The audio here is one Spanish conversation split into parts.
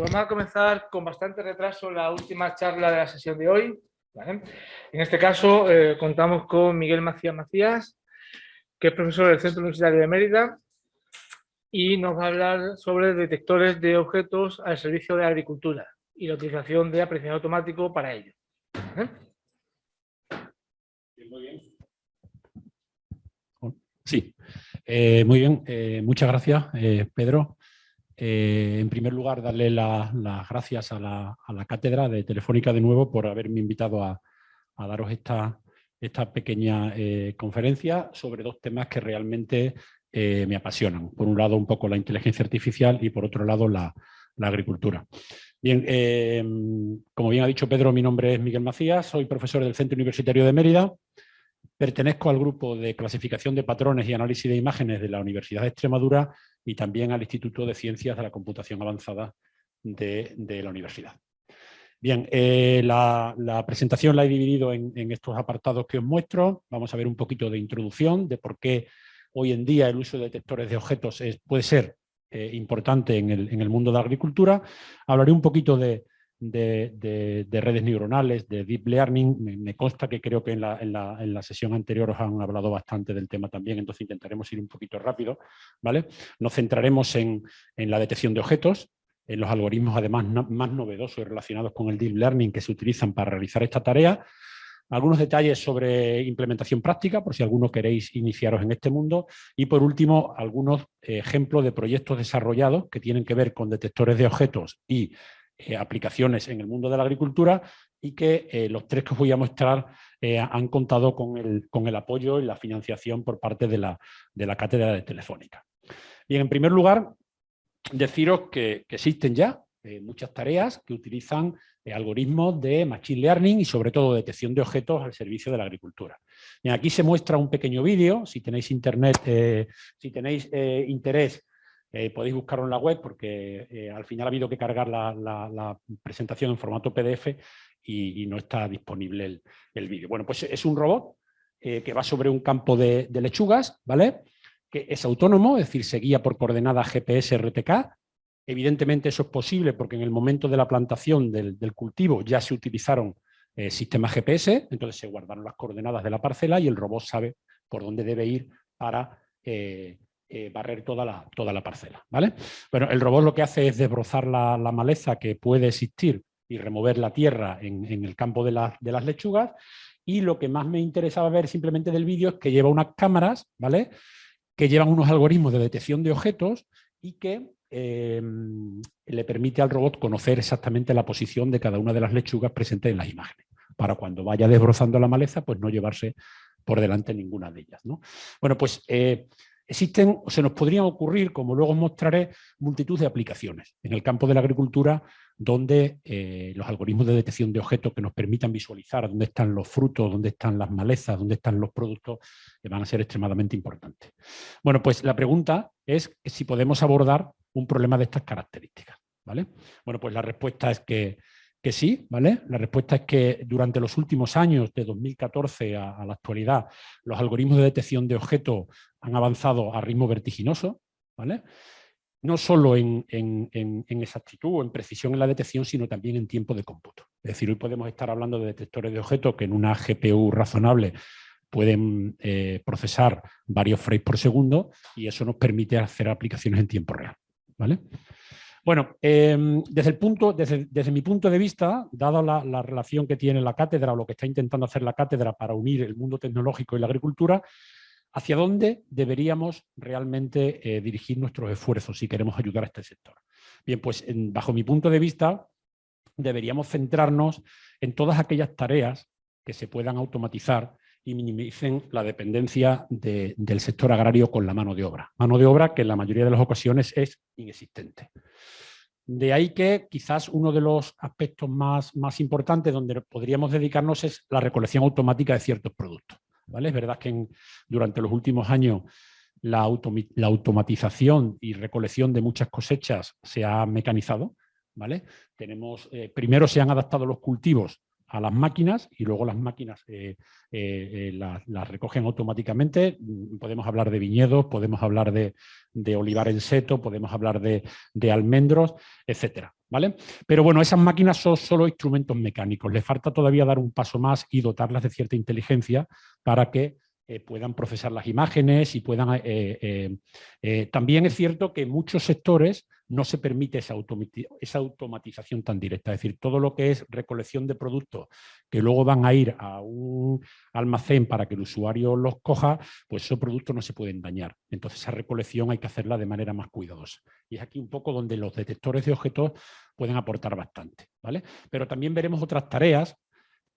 Pues vamos a comenzar con bastante retraso la última charla de la sesión de hoy, ¿vale? En este caso contamos con Miguel Macías, que es profesor del Centro Universitario de Mérida y nos va a hablar sobre detectores de objetos al servicio de la agricultura y la utilización de apreciación automático para ello. Muy bien. Sí, muy bien. Muchas gracias, Pedro. En primer lugar, darle las gracias a la cátedra de Telefónica de nuevo por haberme invitado a daros esta pequeña conferencia sobre dos temas que realmente me apasionan. Por un lado, un poco la inteligencia artificial y por otro lado, la agricultura. Bien, como bien ha dicho Pedro, mi nombre es Miguel Macías, soy profesor del Centro Universitario de Mérida. Pertenezco al grupo de clasificación de patrones y análisis de imágenes de la Universidad de Extremadura y también al Instituto de Ciencias de la Computación Avanzada de la universidad. Bien, la presentación la he dividido en estos apartados que os muestro. Vamos a ver un poquito de introducción de por qué hoy en día el uso de detectores de objetos puede ser importante en el mundo de la agricultura. Hablaré un poquito de redes neuronales, de deep learning. Me consta que creo que en la sesión anterior os han hablado bastante del tema también, entonces intentaremos ir un poquito rápido, ¿vale? Nos centraremos en la detección de objetos, en los algoritmos además más novedosos y relacionados con el deep learning que se utilizan para realizar esta tarea. Algunos detalles sobre implementación práctica, por si alguno queréis iniciaros en este mundo. Y por último, algunos ejemplos de proyectos desarrollados que tienen que ver con detectores de objetos y aplicaciones en el mundo de la agricultura y que los tres que os voy a mostrar han contado con el apoyo y la financiación por parte de la cátedra de Telefónica. Bien, en primer lugar, deciros que existen ya muchas tareas que utilizan algoritmos de machine learning y sobre todo detección de objetos al servicio de la agricultura. Bien, aquí se muestra un pequeño vídeo. Si tenéis internet, si tenéis interés, podéis buscarlo en la web porque al final ha habido que cargar la presentación en formato PDF y no está disponible el vídeo. Bueno, pues es un robot que va sobre un campo de lechugas, ¿vale? Que es autónomo, es decir, se guía por coordenadas GPS RTK. Evidentemente eso es posible porque en el momento de la plantación del cultivo ya se utilizaron sistemas GPS, entonces se guardaron las coordenadas de la parcela y el robot sabe por dónde debe ir para barrer toda la parcela, ¿vale? Bueno, el robot lo que hace es desbrozar la maleza que puede existir y remover la tierra en el campo de las lechugas, y lo que más me interesaba ver simplemente del vídeo es que lleva unas cámaras, ¿vale?, que llevan unos algoritmos de detección de objetos y que le permite al robot conocer exactamente la posición de cada una de las lechugas presentes en las imágenes, para cuando vaya desbrozando la maleza, pues no llevarse por delante ninguna de ellas, ¿no? Bueno, pues existen, o se nos podrían ocurrir, como luego os mostraré, multitud de aplicaciones en el campo de la agricultura donde los algoritmos de detección de objetos que nos permitan visualizar dónde están los frutos, dónde están las malezas, dónde están los productos, van a ser extremadamente importantes. Bueno, pues la pregunta es si podemos abordar un problema de estas características, ¿vale? Bueno, pues la respuesta es que sí, ¿vale? La respuesta es que durante los últimos años, de 2014 a la actualidad, los algoritmos de detección de objetos han avanzado a ritmo vertiginoso, ¿vale? No solo en exactitud o en precisión en la detección, sino también en tiempo de cómputo. Es decir, hoy podemos estar hablando de detectores de objetos que en una GPU razonable pueden procesar varios frames por segundo, y eso nos permite hacer aplicaciones en tiempo real, ¿vale? Bueno, desde mi punto de vista, dada la relación que tiene la cátedra o lo que está intentando hacer la cátedra para unir el mundo tecnológico y la agricultura, ¿hacia dónde deberíamos realmente dirigir nuestros esfuerzos si queremos ayudar a este sector? Bien, pues bajo mi punto de vista, deberíamos centrarnos en todas aquellas tareas que se puedan automatizar y minimicen la dependencia del sector agrario con la mano de obra. Mano de obra que en la mayoría de las ocasiones es inexistente. De ahí que quizás uno de los aspectos más importantes donde podríamos dedicarnos es la recolección automática de ciertos productos, ¿vale? Es verdad que durante los últimos años la automatización y recolección de muchas cosechas se ha mecanizado, ¿vale? Primero se han adaptado los cultivos a las máquinas y luego las máquinas las recogen automáticamente. Podemos hablar de viñedos, podemos hablar de olivar en seto, podemos hablar de almendros, etcétera, ¿vale? Pero bueno, esas máquinas son solo instrumentos mecánicos. Les falta todavía dar un paso más y dotarlas de cierta inteligencia para que puedan procesar las imágenes y puedan... también es cierto que en muchos sectores no se permite esa automatización tan directa. Es decir, todo lo que es recolección de productos que luego van a ir a un almacén para que el usuario los coja, pues esos productos no se pueden dañar. Entonces esa recolección hay que hacerla de manera más cuidadosa. Y es aquí un poco donde los detectores de objetos pueden aportar bastante, ¿vale? Pero también veremos otras tareas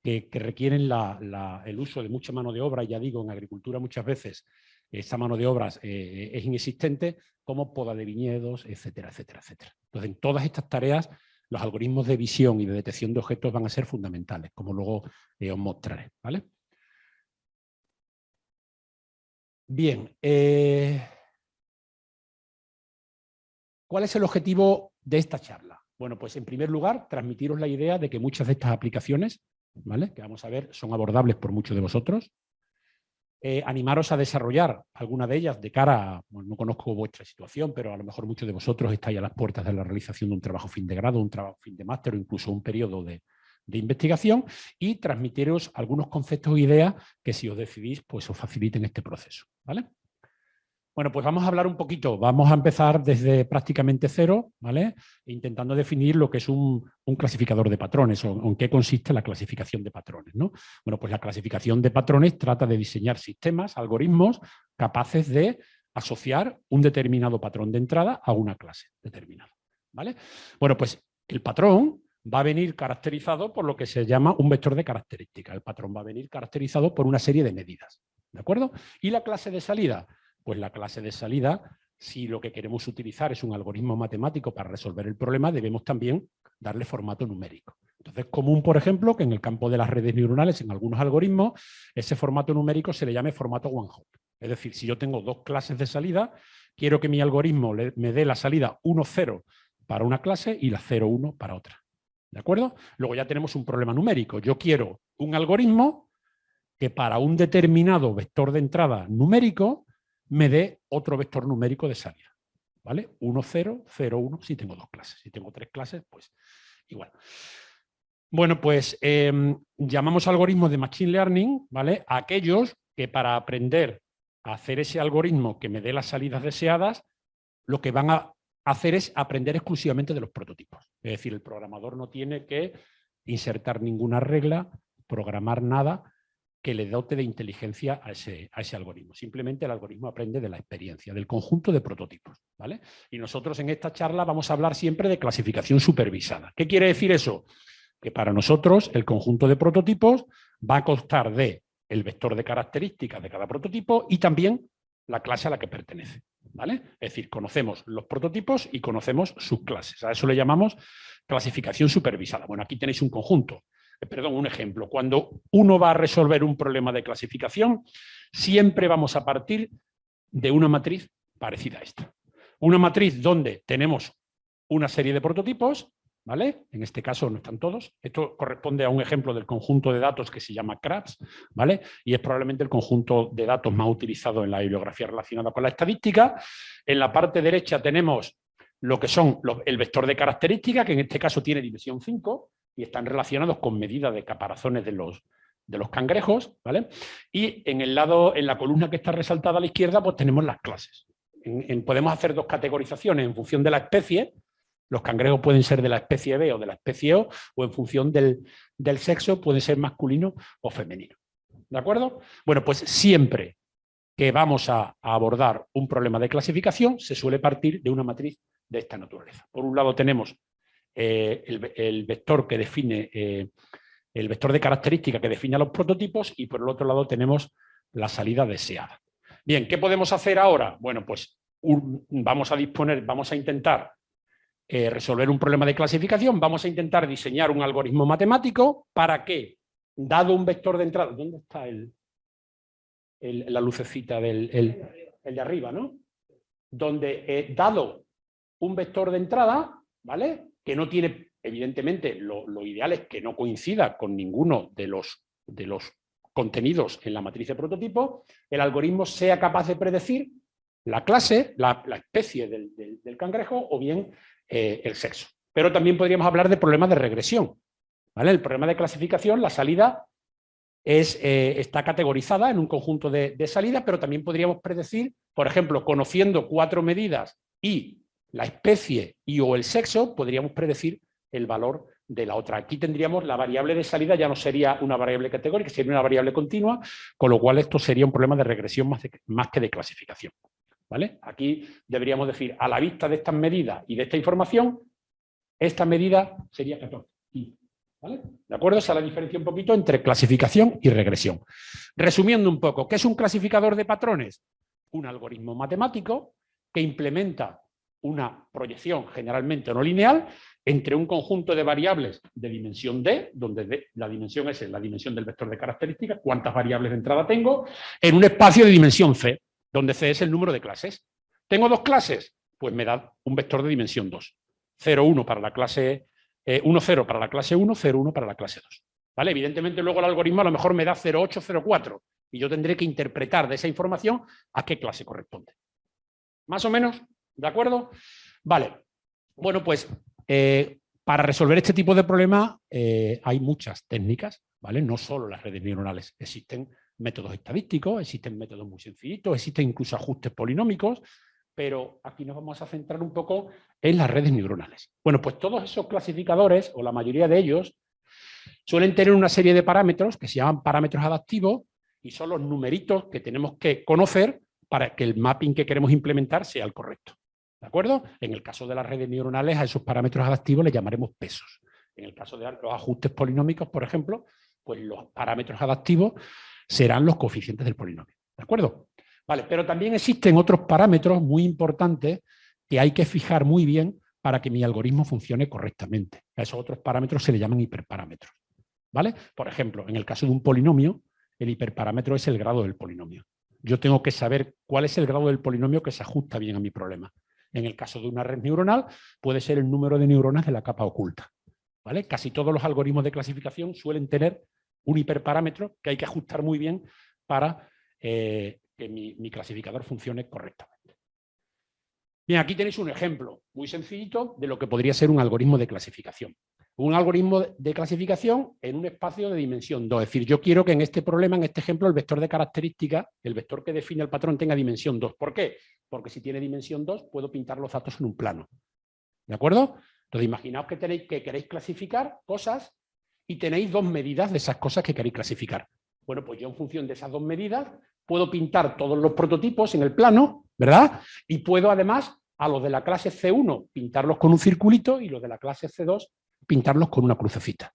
que requieren el uso de mucha mano de obra. Ya digo, en agricultura muchas veces esa mano de obra es inexistente, como poda de viñedos, etcétera, etcétera, etcétera. Entonces, en todas estas tareas, los algoritmos de visión y de detección de objetos van a ser fundamentales, como luego os mostraré, ¿vale? Bien. ¿Cuál es el objetivo de esta charla? Bueno, pues en primer lugar, transmitiros la idea de que muchas de estas aplicaciones, ¿vale?, que vamos a ver, son abordables por muchos de vosotros. Animaros a desarrollar alguna de ellas de cara a, bueno, no conozco vuestra situación, pero a lo mejor muchos de vosotros estáis a las puertas de la realización de un trabajo fin de grado, un trabajo fin de máster o incluso un periodo de investigación, y transmitiros algunos conceptos o ideas que, si os decidís, pues os faciliten este proceso, ¿vale? Bueno, pues vamos a hablar un poquito, vamos a empezar desde prácticamente cero, ¿vale?, intentando definir lo que es un clasificador de patrones o en qué consiste la clasificación de patrones, ¿no? Bueno, pues la clasificación de patrones trata de diseñar sistemas, algoritmos capaces de asociar un determinado patrón de entrada a una clase determinada, ¿vale? Bueno, pues el patrón va a venir caracterizado por lo que se llama un vector de características. El patrón va a venir caracterizado por una serie de medidas, ¿de acuerdo? Y la clase de salida, pues la clase de salida, si lo que queremos utilizar es un algoritmo matemático para resolver el problema, debemos también darle formato numérico. Entonces, es común, por ejemplo, que en el campo de las redes neuronales, en algunos algoritmos, ese formato numérico se le llame formato one hot. Es decir, si yo tengo dos clases de salida, quiero que mi algoritmo me dé la salida 1,0 para una clase y la 0,1 para otra. ¿De acuerdo? Luego ya tenemos un problema numérico. Yo quiero un algoritmo que para un determinado vector de entrada numérico me dé otro vector numérico de salida, ¿vale? 1, 0, 0, 1, si tengo dos clases. Si tengo tres clases, pues igual. Bueno, pues llamamos algoritmos de Machine Learning, ¿vale?, a aquellos que para aprender a hacer ese algoritmo que me dé las salidas deseadas, lo que van a hacer es aprender exclusivamente de los prototipos. Es decir, el programador no tiene que insertar ninguna regla, programar nada que le dote de inteligencia a ese algoritmo. Simplemente el algoritmo aprende de la experiencia, del conjunto de prototipos, ¿vale? Y nosotros en esta charla vamos a hablar siempre de clasificación supervisada. ¿Qué quiere decir eso? Que para nosotros el conjunto de prototipos va a constar de el vector de características de cada prototipo y también la clase a la que pertenece, ¿vale? Es decir, conocemos los prototipos y conocemos sus clases. A eso le llamamos clasificación supervisada. Bueno, aquí tenéis un conjunto. Perdón, un ejemplo. Cuando uno va a resolver un problema de clasificación, siempre vamos a partir de una matriz parecida a esta. Una matriz donde tenemos una serie de prototipos, ¿vale? En este caso no están todos. Esto corresponde a un ejemplo del conjunto de datos que se llama CRAPS, ¿vale? Y es probablemente el conjunto de datos más utilizado en la bibliografía relacionada con la estadística. En la parte derecha tenemos lo que son el vector de características, que en este caso tiene dimensión 5, y están relacionados con medidas de caparazones de los cangrejos, ¿vale? Y en el lado, en la columna que está resaltada a la izquierda, pues tenemos las clases. Podemos hacer dos categorizaciones en función de la especie. Los cangrejos pueden ser de la especie B o de la especie o en función del sexo, puede ser masculino o femenino. ¿De acuerdo? Bueno, pues siempre que vamos a abordar un problema de clasificación, se suele partir de una matriz de esta naturaleza. Por un lado tenemos el vector que define, el vector de características que define a los prototipos, y por el otro lado tenemos la salida deseada. Bien, ¿qué podemos hacer ahora? Bueno, pues vamos a intentar resolver un problema de clasificación, vamos a intentar diseñar un algoritmo matemático para que, dado un vector de entrada, ¿dónde está la lucecita el de arriba, ¿no? Donde, dado un vector de entrada, ¿vale?, que no tiene evidentemente lo ideal es que no coincida con ninguno de los contenidos en la matriz de prototipo, el algoritmo sea capaz de predecir la clase, la especie del cangrejo o bien el sexo. Pero también podríamos hablar de problemas de regresión, ¿vale? El problema de clasificación, la salida está categorizada en un conjunto de salidas, pero también podríamos predecir, por ejemplo, conociendo 4 medidas y la especie y o el sexo, podríamos predecir el valor de la otra. Aquí tendríamos la variable de salida, ya no sería una variable categórica, sería una variable continua, con lo cual esto sería un problema de regresión más que de clasificación, ¿vale? Aquí deberíamos decir, a la vista de estas medidas y de esta información, esta medida sería 14. ¿Vale? ¿De acuerdo? Esa es la diferencia un poquito entre clasificación y regresión. Resumiendo un poco, ¿qué es un clasificador de patrones? Un algoritmo matemático que implementa una proyección generalmente no lineal entre un conjunto de variables de dimensión D, donde la dimensión S es la dimensión del vector de características, cuántas variables de entrada tengo, en un espacio de dimensión C, donde C es el número de clases. ¿Tengo 2 clases? Pues me da un vector de dimensión 2. 0, 1 para la clase 1, 0 para la clase 1, 0, 1 para la clase 2. ¿Vale? Evidentemente luego el algoritmo a lo mejor me da 0, 8, 0, 4 y yo tendré que interpretar de esa información a qué clase corresponde. ¿Más o menos? ¿De acuerdo? Vale. Bueno, pues para resolver este tipo de problemas hay muchas técnicas, ¿vale? No solo las redes neuronales. Existen métodos estadísticos, existen métodos muy sencillitos, existen incluso ajustes polinómicos, pero aquí nos vamos a centrar un poco en las redes neuronales. Bueno, pues todos esos clasificadores, o la mayoría de ellos, suelen tener una serie de parámetros que se llaman parámetros adaptivos y son los numeritos que tenemos que conocer para que el mapping que queremos implementar sea el correcto. ¿De acuerdo? En el caso de las redes neuronales, a esos parámetros adaptivos les llamaremos pesos. En el caso de los ajustes polinómicos, por ejemplo, pues los parámetros adaptivos serán los coeficientes del polinomio. ¿De acuerdo? Vale, pero también existen otros parámetros muy importantes que hay que fijar muy bien para que mi algoritmo funcione correctamente. A esos otros parámetros se le llaman hiperparámetros. ¿Vale? Por ejemplo, en el caso de un polinomio, el hiperparámetro es el grado del polinomio. Yo tengo que saber cuál es el grado del polinomio que se ajusta bien a mi problema. En el caso de una red neuronal, puede ser el número de neuronas de la capa oculta. ¿Vale? Casi todos los algoritmos de clasificación suelen tener un hiperparámetro que hay que ajustar muy bien para que mi clasificador funcione correctamente. Bien, aquí tenéis un ejemplo muy sencillito de lo que podría ser un algoritmo de clasificación. Un algoritmo de clasificación en un espacio de dimensión 2. Es decir, yo quiero que en este problema, en este ejemplo, el vector de características, el vector que define el patrón, tenga dimensión 2. ¿Por qué? Porque si tiene dimensión 2, puedo pintar los datos en un plano. ¿De acuerdo? Entonces, imaginaos que queréis clasificar cosas y tenéis 2 medidas de esas cosas que queréis clasificar. Bueno, pues yo en función de esas 2 medidas puedo pintar todos los prototipos en el plano, ¿verdad? Y puedo además a los de la clase C1 pintarlos con un circulito y los de la clase C2 pintarlos con una crucecita.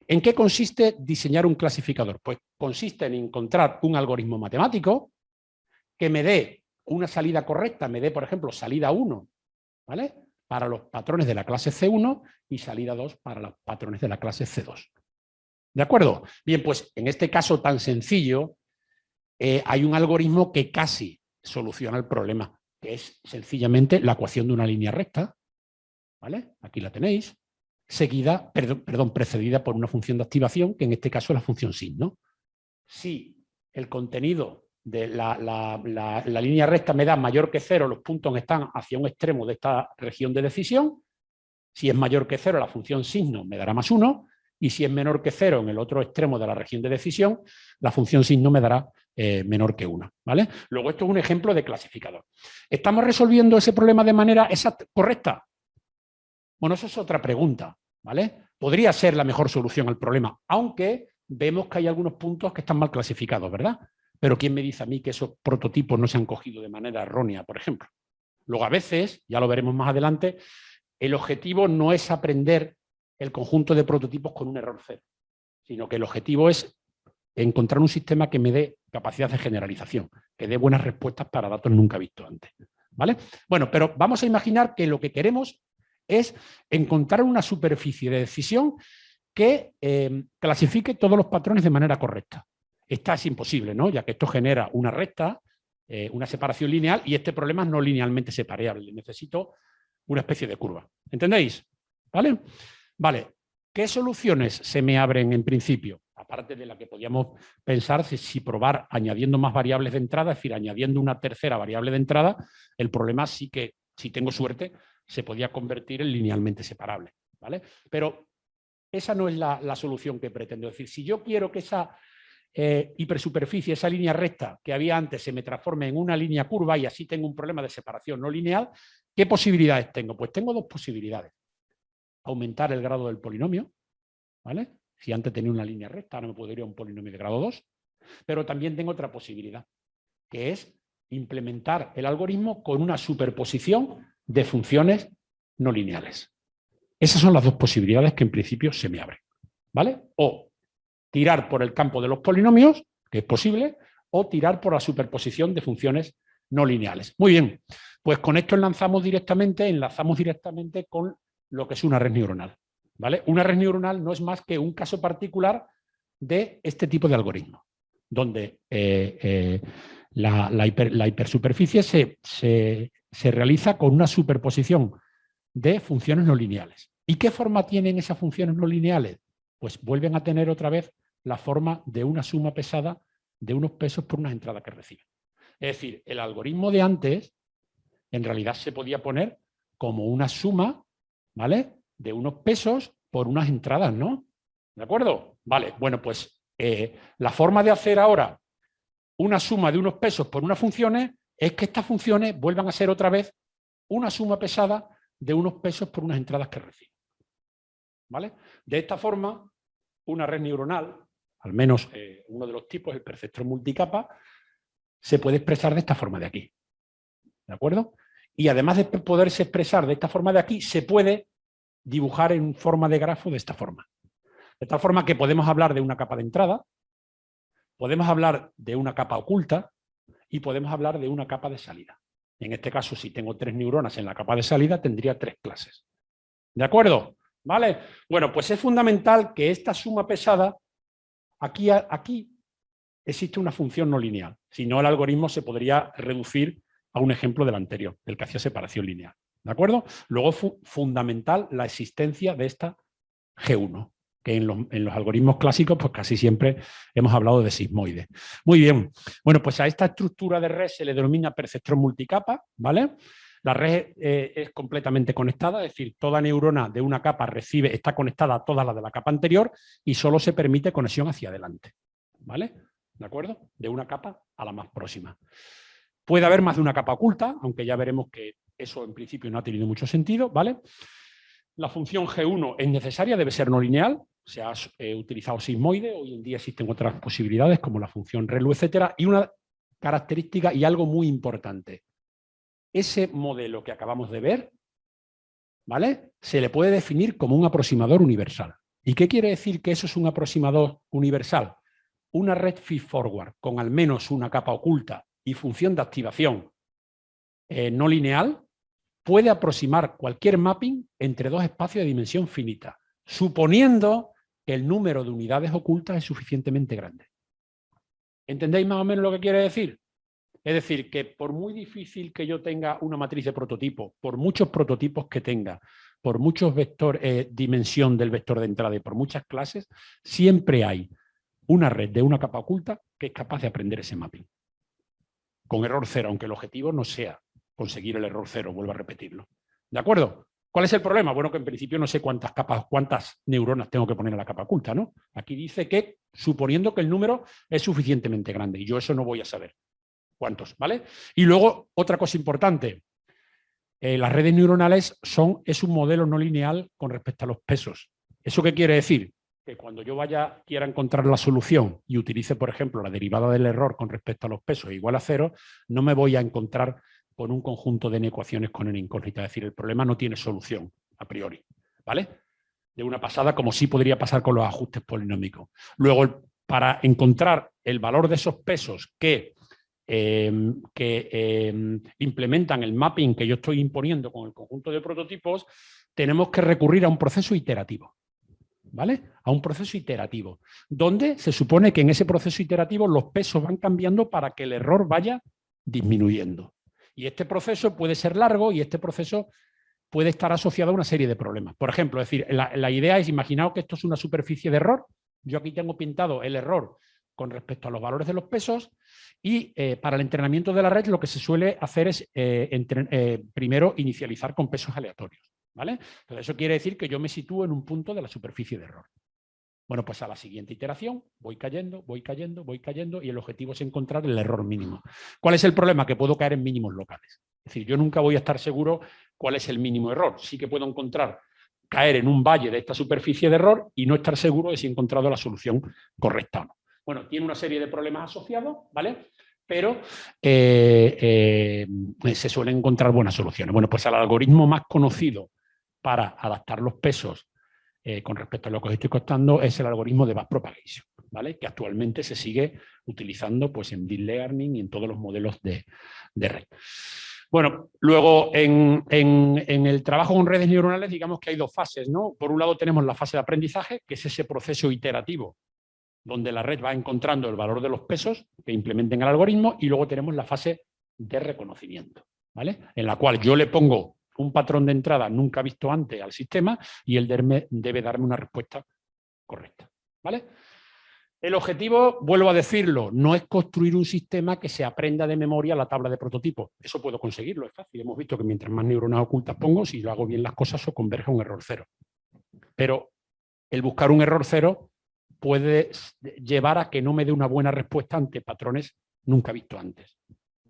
¿En qué consiste diseñar un clasificador? Pues consiste en encontrar un algoritmo matemático que me dé una salida correcta, me dé, por ejemplo, salida 1, ¿vale? Para los patrones de la clase C1 y salida 2 para los patrones de la clase C2. ¿De acuerdo? Bien, pues en este caso tan sencillo, hay un algoritmo que casi soluciona el problema, que es sencillamente la ecuación de una línea recta, ¿vale? Aquí la tenéis, seguida, precedida por una función de activación, que en este caso es la función sin, ¿no? Si el contenido de la línea recta me da mayor que 0, los puntos están hacia un extremo de esta región de decisión. Si es mayor que 0, la función signo me dará más 1, y si es menor que 0 en el otro extremo de la región de decisión, la función signo me dará menor que 1, ¿vale? Luego esto es un ejemplo de clasificador. ¿Estamos resolviendo ese problema de manera correcta? Bueno, eso es otra pregunta, ¿vale? Podría ser la mejor solución al problema, aunque vemos que hay algunos puntos que están mal clasificados, ¿verdad? Pero ¿quién me dice a mí que esos prototipos no se han cogido de manera errónea, por ejemplo? Luego, a veces, ya lo veremos más adelante, el objetivo no es aprender el conjunto de prototipos con un error cero, sino que el objetivo es encontrar un sistema que me dé capacidad de generalización, que dé buenas respuestas para datos nunca vistos antes, ¿vale? Bueno, pero vamos a imaginar que lo que queremos es encontrar una superficie de decisión que clasifique todos los patrones de manera correcta. Esta es imposible, ¿no? Ya que esto genera una recta, una separación lineal, y este problema es no linealmente separable. Necesito una especie de curva. ¿Entendéis? ¿Vale? Vale. ¿Qué soluciones se me abren en principio? Aparte de la que podíamos pensar si probar añadiendo más variables de entrada, es decir, añadiendo una tercera variable de entrada, el problema sí que, si tengo suerte, se podía convertir en linealmente separable, ¿vale? Pero esa no es la solución que pretendo. Es decir, si yo quiero que esa hipersuperficie, esa línea recta que había antes, se me transforme en una línea curva y así tengo un problema de separación no lineal, ¿qué posibilidades tengo? Pues tengo dos posibilidades. Aumentar el grado del polinomio, ¿vale? Si antes tenía una línea recta, ahora me puedo ir a un polinomio de grado 2, pero también tengo otra posibilidad, que es implementar el algoritmo con una superposición de funciones no lineales. Esas son las dos posibilidades que en principio se me abren, ¿vale? O tirar por el campo de los polinomios, que es posible, o tirar por la superposición de funciones no lineales. Muy bien, pues con esto enlazamos directamente con lo que es una red neuronal, ¿vale? Una red neuronal no es más que un caso particular de este tipo de algoritmo, donde la hipersuperficie se realiza con una superposición de funciones no lineales. ¿Y qué forma tienen esas funciones no lineales? Pues vuelven a tener otra vez la forma de una suma pesada de unos pesos por unas entradas que reciben. Es decir, el algoritmo de antes en realidad se podía poner como una suma, ¿vale?, de unos pesos por unas entradas, ¿no? ¿De acuerdo? Vale, bueno, pues la forma de hacer ahora una suma de unos pesos por unas funciones es que estas funciones vuelvan a ser otra vez una suma pesada de unos pesos por unas entradas que reciben, ¿vale? De esta forma, una red neuronal, al menos uno de los tipos, el perceptrón multicapa, se puede expresar de esta forma de aquí, ¿de acuerdo? Y además de poderse expresar de esta forma de aquí, se puede dibujar en forma de grafo de esta forma. De tal forma que podemos hablar de una capa de entrada, podemos hablar de una capa oculta y podemos hablar de una capa de salida. En este caso, si tengo 3 neuronas en la capa de salida, tendría 3 clases. ¿De acuerdo? ¿Vale? Bueno, pues es fundamental que esta suma pesada, aquí existe una función no lineal. Si no, el algoritmo se podría reducir a un ejemplo del anterior, del que hacía separación lineal. ¿De acuerdo? Luego, fundamental la existencia de esta G1, que en los algoritmos clásicos pues casi siempre hemos hablado de sigmoides. Muy bien. Bueno, pues a esta estructura de red se le denomina perceptrón multicapa, ¿vale? La red es completamente conectada, es decir, toda neurona de una capa está conectada a todas las de la capa anterior y solo se permite conexión hacia adelante, ¿vale? ¿De acuerdo? De una capa a la más próxima. Puede haber más de una capa oculta, aunque ya veremos que eso en principio no ha tenido mucho sentido, ¿vale? La función G1 es necesaria, debe ser no lineal. Se ha utilizado sigmoide, hoy en día existen otras posibilidades como la función ReLU, etcétera. Y una característica y algo muy importante. Ese modelo que acabamos de ver, ¿vale?, se le puede definir como un aproximador universal. ¿Y qué quiere decir que eso es un aproximador universal? Una red feed-forward con al menos una capa oculta y función de activación no lineal puede aproximar cualquier mapping entre dos espacios de dimensión finita, suponiendo que el número de unidades ocultas es suficientemente grande. ¿Entendéis más o menos lo que quiere decir? Es decir, que por muy difícil que yo tenga una matriz de prototipo, por muchos prototipos que tenga, por muchos dimensión del vector de entrada y por muchas clases, siempre hay una red de una capa oculta que es capaz de aprender ese mapping. Con error cero, aunque el objetivo no sea conseguir el error cero, vuelvo a repetirlo. ¿De acuerdo? ¿Cuál es el problema? Bueno, que en principio no sé cuántas neuronas tengo que poner a la capa oculta, ¿no? Aquí dice que suponiendo que el número es suficientemente grande y yo eso no voy a saber cuántos, ¿vale? Y luego, otra cosa importante, las redes neuronales es un modelo no lineal con respecto a los pesos. ¿Eso qué quiere decir? Que cuando yo quiera encontrar la solución y utilice, por ejemplo, la derivada del error con respecto a los pesos igual a 0, no me voy a encontrar con un conjunto de ecuaciones con n incógnita. Es decir, el problema no tiene solución a priori, ¿vale? De una pasada, como sí podría pasar con los ajustes polinómicos. Luego, para encontrar el valor de esos pesos que implementan el mapping que yo estoy imponiendo con el conjunto de prototipos, tenemos que recurrir a un proceso iterativo, ¿vale? A un proceso iterativo, donde se supone que en ese proceso iterativo los pesos van cambiando para que el error vaya disminuyendo. Y este proceso puede ser largo y este proceso puede estar asociado a una serie de problemas. Por ejemplo, es decir, la idea es, imaginaos que esto es una superficie de error. Yo aquí tengo pintado el error con respecto a los valores de los pesos y para el entrenamiento de la red lo que se suele hacer es primero inicializar con pesos aleatorios, ¿vale? Entonces eso quiere decir que yo me sitúo en un punto de la superficie de error. Bueno, pues a la siguiente iteración voy cayendo, voy cayendo, voy cayendo y el objetivo es encontrar el error mínimo. ¿Cuál es el problema? Que puedo caer en mínimos locales. Es decir, yo nunca voy a estar seguro cuál es el mínimo error. Sí que puedo caer en un valle de esta superficie de error y no estar seguro de si he encontrado la solución correcta o no. Bueno, tiene una serie de problemas asociados, ¿vale? Pero se suelen encontrar buenas soluciones. Bueno, pues el algoritmo más conocido para adaptar los pesos con respecto a lo que os estoy contando es el algoritmo de backpropagation, ¿vale? Que actualmente se sigue utilizando pues, en deep learning y en todos los modelos de red. Bueno, luego en el trabajo con redes neuronales digamos que hay dos fases, ¿no? Por un lado tenemos la fase de aprendizaje, que es ese proceso iterativo donde la red va encontrando el valor de los pesos que implementen el algoritmo, y luego tenemos la fase de reconocimiento, ¿vale? En la cual yo le pongo un patrón de entrada nunca visto antes al sistema y él debe darme una respuesta correcta, ¿vale? El objetivo, vuelvo a decirlo, no es construir un sistema que se aprenda de memoria la tabla de prototipos. Eso puedo conseguirlo, es fácil. Hemos visto que mientras más neuronas ocultas pongo, si yo hago bien las cosas, eso converge a un error cero. Pero el buscar un error cero puede llevar a que no me dé una buena respuesta ante patrones nunca vistos antes,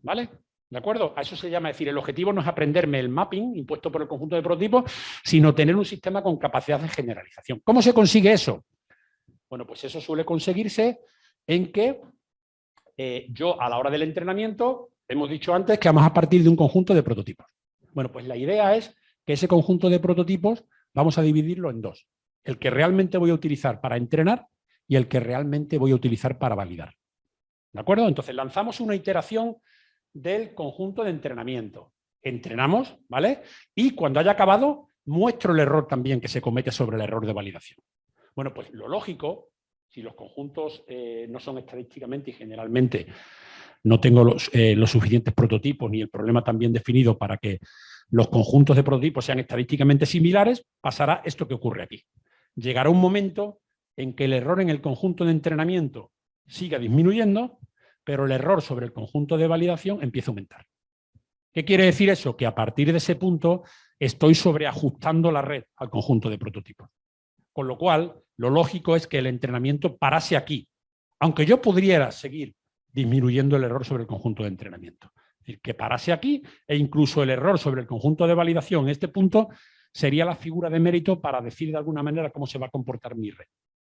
¿vale? ¿De acuerdo? A eso se llama, decir, el objetivo no es aprenderme el mapping impuesto por el conjunto de prototipos, sino tener un sistema con capacidad de generalización. ¿Cómo se consigue eso? Bueno, pues eso suele conseguirse en que yo a la hora del entrenamiento, hemos dicho antes que vamos a partir de un conjunto de prototipos. Bueno, pues la idea es que ese conjunto de prototipos vamos a dividirlo en dos. El que realmente voy a utilizar para entrenar y el que realmente voy a utilizar para validar. ¿De acuerdo? Entonces lanzamos una iteración del conjunto de entrenamiento. Entrenamos, ¿vale? Y cuando haya acabado, muestro el error también que se comete sobre el error de validación. Bueno, pues lo lógico, si los conjuntos no son estadísticamente y generalmente no tengo los suficientes prototipos ni el problema tan bien definido para que los conjuntos de prototipos sean estadísticamente similares, pasará esto que ocurre aquí. Llegará un momento en que el error en el conjunto de entrenamiento siga disminuyendo, pero el error sobre el conjunto de validación empieza a aumentar. ¿Qué quiere decir eso? Que a partir de ese punto estoy sobreajustando la red al conjunto de prototipos. Con lo cual, lo lógico es que el entrenamiento parase aquí, aunque yo pudiera seguir disminuyendo el error sobre el conjunto de entrenamiento. Es decir, que parase aquí e incluso el error sobre el conjunto de validación en este punto sería la figura de mérito para decir de alguna manera cómo se va a comportar mi red.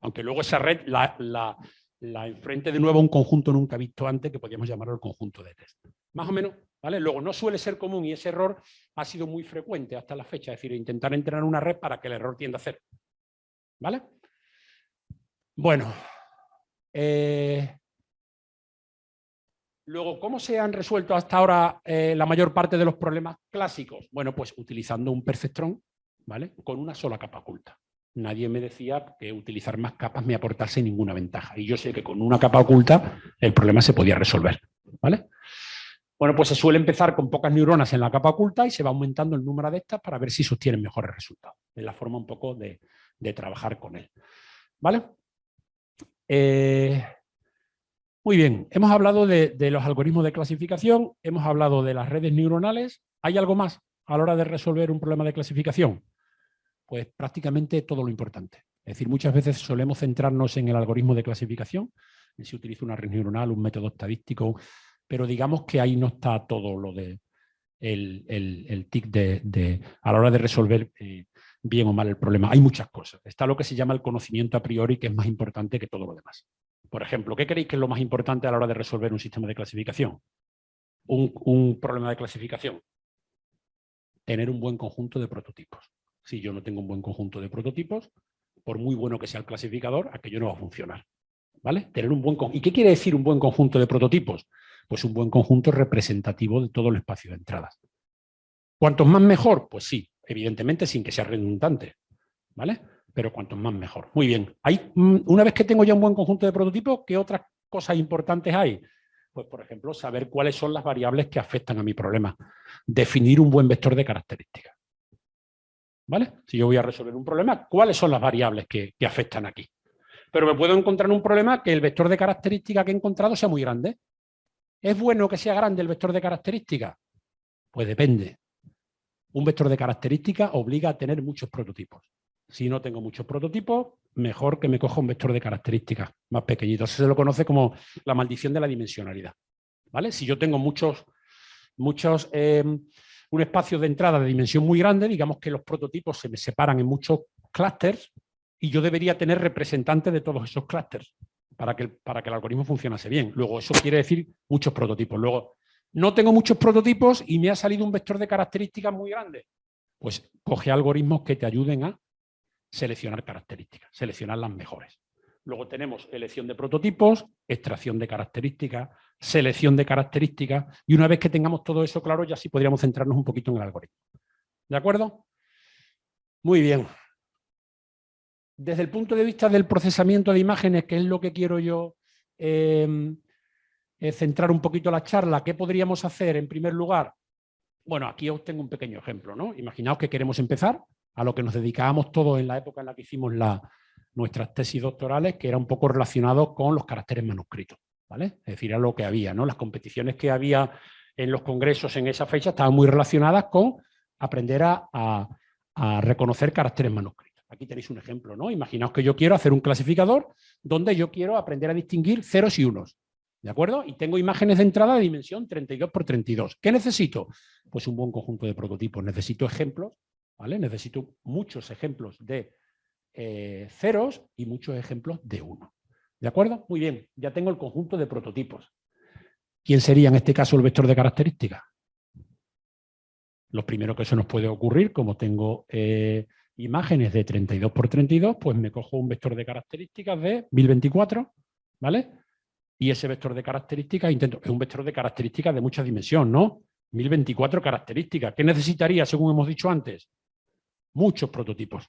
Aunque luego esa red la enfrente de nuevo a un conjunto nunca visto antes que podríamos llamarlo el conjunto de test. Más o menos, ¿vale? Luego no suele ser común y ese error ha sido muy frecuente hasta la fecha, es decir, intentar entrenar una red para que el error tienda a cero. ¿Vale? Bueno. Luego, ¿cómo se han resuelto hasta ahora la mayor parte de los problemas clásicos? Bueno, pues utilizando un perceptrón, ¿vale? Con una sola capa oculta. Nadie me decía que utilizar más capas me aportase ninguna ventaja. Y yo sé que con una capa oculta el problema se podía resolver, ¿vale? Bueno, pues se suele empezar con pocas neuronas en la capa oculta y se va aumentando el número de estas para ver si sostienen mejores resultados. Es la forma un poco de trabajar con él, ¿vale? Muy bien, hemos hablado de los algoritmos de clasificación, hemos hablado de las redes neuronales. ¿Hay algo más a la hora de resolver un problema de clasificación? Pues prácticamente todo lo importante. Es decir, muchas veces solemos centrarnos en el algoritmo de clasificación, en si utilizo una red neuronal, un método estadístico, pero digamos que ahí no está todo lo de el tic a la hora de resolver bien o mal el problema. Hay muchas cosas. Está lo que se llama el conocimiento a priori, que es más importante que todo lo demás. Por ejemplo, ¿qué creéis que es lo más importante a la hora de resolver un sistema de clasificación? Un problema de clasificación. Tener un buen conjunto de prototipos. Si yo no tengo un buen conjunto de prototipos, por muy bueno que sea el clasificador, aquello no va a funcionar. ¿Vale? Tener un buen ¿Y qué quiere decir un buen conjunto de prototipos? Pues un buen conjunto representativo de todo el espacio de entradas. ¿Cuantos más mejor? Pues sí, evidentemente sin que sea redundante, ¿vale? Pero cuantos más mejor. Muy bien. Una vez que tengo ya un buen conjunto de prototipos, ¿qué otras cosas importantes hay? Pues, por ejemplo, saber cuáles son las variables que afectan a mi problema. Definir un buen vector de características. ¿vale? Si yo voy a resolver un problema, ¿cuáles son las variables que afectan aquí? Pero me puedo encontrar un problema que el vector de características que he encontrado sea muy grande. ¿Es bueno que sea grande el vector de características? Pues depende. Un vector de características obliga a tener muchos prototipos. Si no tengo muchos prototipos, mejor que me coja un vector de características más pequeñito. Eso se lo conoce como la maldición de la dimensionalidad, ¿vale? Si yo tengo un espacio de entrada de dimensión muy grande, digamos que los prototipos se me separan en muchos clústeres y yo debería tener representantes de todos esos clústeres para que el algoritmo funcionase bien. Luego, eso quiere decir muchos prototipos. Luego, no tengo muchos prototipos y me ha salido un vector de características muy grande. Pues coge algoritmos que te ayuden a seleccionar características, seleccionar las mejores. Luego tenemos elección de prototipos, extracción de características, selección de características, y una vez que tengamos todo eso claro, ya sí podríamos centrarnos un poquito en el algoritmo. ¿De acuerdo? Muy bien. Desde el punto de vista del procesamiento de imágenes, que es lo que quiero yo centrar un poquito la charla, ¿qué podríamos hacer en primer lugar? Bueno, aquí os tengo un pequeño ejemplo, ¿no? Imaginaos que queremos empezar a lo que nos dedicábamos todos en la época en la que hicimos nuestras tesis doctorales, que era un poco relacionado con los caracteres manuscritos, ¿vale? Es decir, era lo que había, ¿no? Las competiciones que había en los congresos en esa fecha estaban muy relacionadas con aprender a reconocer caracteres manuscritos. Aquí tenéis un ejemplo, ¿no? Imaginaos que yo quiero hacer un clasificador donde yo quiero aprender a distinguir ceros y unos, ¿de acuerdo? Y tengo imágenes de entrada de dimensión 32 por 32. ¿Qué necesito? Pues un buen conjunto de prototipos. Necesito ejemplos, ¿vale? Necesito muchos ejemplos de ceros y muchos ejemplos de 1. ¿De acuerdo? Muy bien, ya tengo el conjunto de prototipos. ¿Quién sería en este caso el vector de características? Lo primero que se nos puede ocurrir, como tengo imágenes de 32 por 32, pues me cojo un vector de características de 1024, ¿vale? Y ese vector de características es un vector de características de mucha dimensión, ¿no? 1024 características. ¿Qué necesitaría, según hemos dicho antes? Muchos prototipos,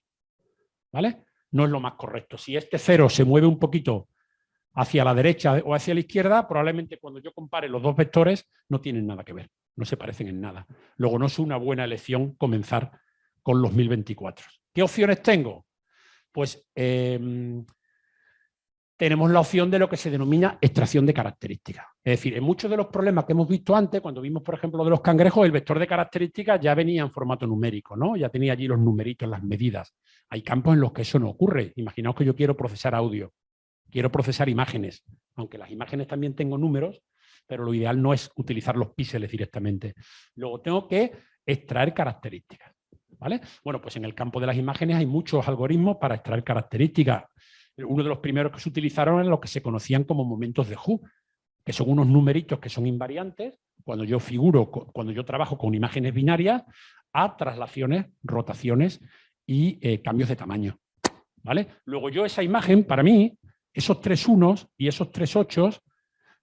¿vale? No es lo más correcto. Si este cero se mueve un poquito hacia la derecha o hacia la izquierda, probablemente cuando yo compare los dos vectores no tienen nada que ver, no se parecen en nada. Luego no es una buena elección comenzar con los 1024. ¿Qué opciones tengo? Pues tenemos la opción de lo que se denomina extracción de características. Es decir, en muchos de los problemas que hemos visto antes, cuando vimos, por ejemplo, lo de los cangrejos, el vector de características ya venía en formato numérico, ¿no? Ya tenía allí los numeritos, las medidas. Hay campos en los que eso no ocurre. Imaginaos que yo quiero procesar audio, quiero procesar imágenes, aunque las imágenes también tengo números, pero lo ideal no es utilizar los píxeles directamente. Luego tengo que extraer características, ¿vale? Bueno, pues en el campo de las imágenes hay muchos algoritmos para extraer características. Uno de los primeros que se utilizaron eran los que se conocían como momentos de Hu, que son unos numeritos que son invariantes cuando yo trabajo con imágenes binarias a traslaciones, rotaciones y cambios de tamaño, ¿vale? Luego yo esa imagen, para mí, esos 3 unos y esos 3 ochos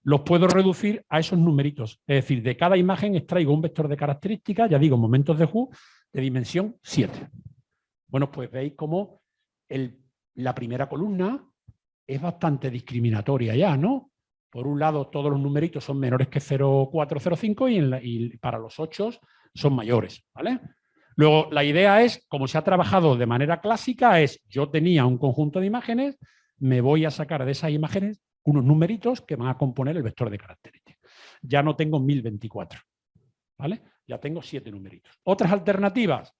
los puedo reducir a esos numeritos. Es decir, de cada imagen extraigo un vector de características, ya digo, momentos de Hu, de dimensión 7. Bueno, pues veis cómo la primera columna es bastante discriminatoria ya, ¿no? Por un lado, todos los numeritos son menores que 0,405 y para los 8 son mayores, ¿vale? Luego, la idea es, como se ha trabajado de manera clásica, es yo tenía un conjunto de imágenes, me voy a sacar de esas imágenes unos numeritos que van a componer el vector de características. Ya no tengo 1024, ¿vale? Ya tengo 7 numeritos. Otras alternativas,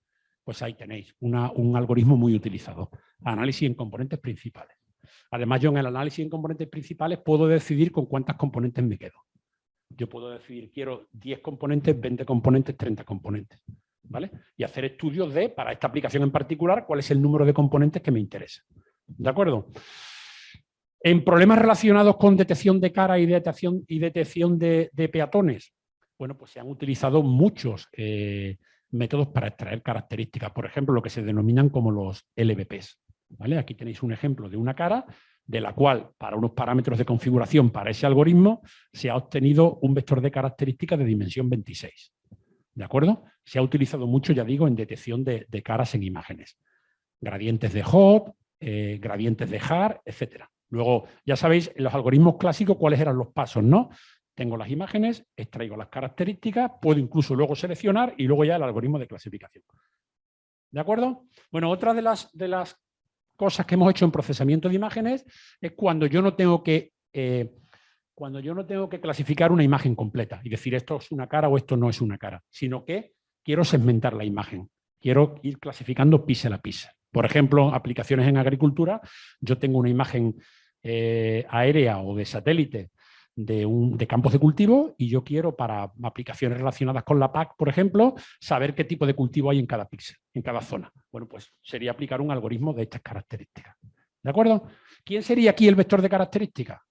pues ahí tenéis un algoritmo muy utilizado. Análisis en componentes principales. Además, yo en el análisis en componentes principales puedo decidir con cuántas componentes me quedo. Yo puedo decidir, quiero 10 componentes, 20 componentes, 30 componentes, ¿vale? Y hacer estudios para esta aplicación en particular, cuál es el número de componentes que me interesa. ¿De acuerdo? En problemas relacionados con detección de cara y detección de peatones, bueno, pues se han utilizado muchos métodos para extraer características. Por ejemplo, lo que se denominan como los LBPs, ¿vale? Aquí tenéis un ejemplo de una cara de la cual, para unos parámetros de configuración para ese algoritmo, se ha obtenido un vector de características de dimensión 26. ¿De acuerdo? Se ha utilizado mucho, ya digo, en detección de caras en imágenes. Gradientes de Hot, gradientes de Haar, etc. Luego, ya sabéis, en los algoritmos clásicos, cuáles eran los pasos, ¿no? Tengo las imágenes, extraigo las características, puedo incluso luego seleccionar y luego ya el algoritmo de clasificación. ¿De acuerdo? Bueno, otra de las cosas que hemos hecho en procesamiento de imágenes es cuando yo no tengo que clasificar una imagen completa y decir esto es una cara o esto no es una cara, sino que quiero segmentar la imagen, quiero ir clasificando píxel a píxel. Por ejemplo, aplicaciones en agricultura, yo tengo una imagen aérea o de satélite de campos de cultivo y yo quiero, para aplicaciones relacionadas con la PAC, por ejemplo, saber qué tipo de cultivo hay en cada píxel, en cada zona. Bueno, pues sería aplicar un algoritmo de estas características. ¿De acuerdo? ¿Quién sería aquí el vector de características?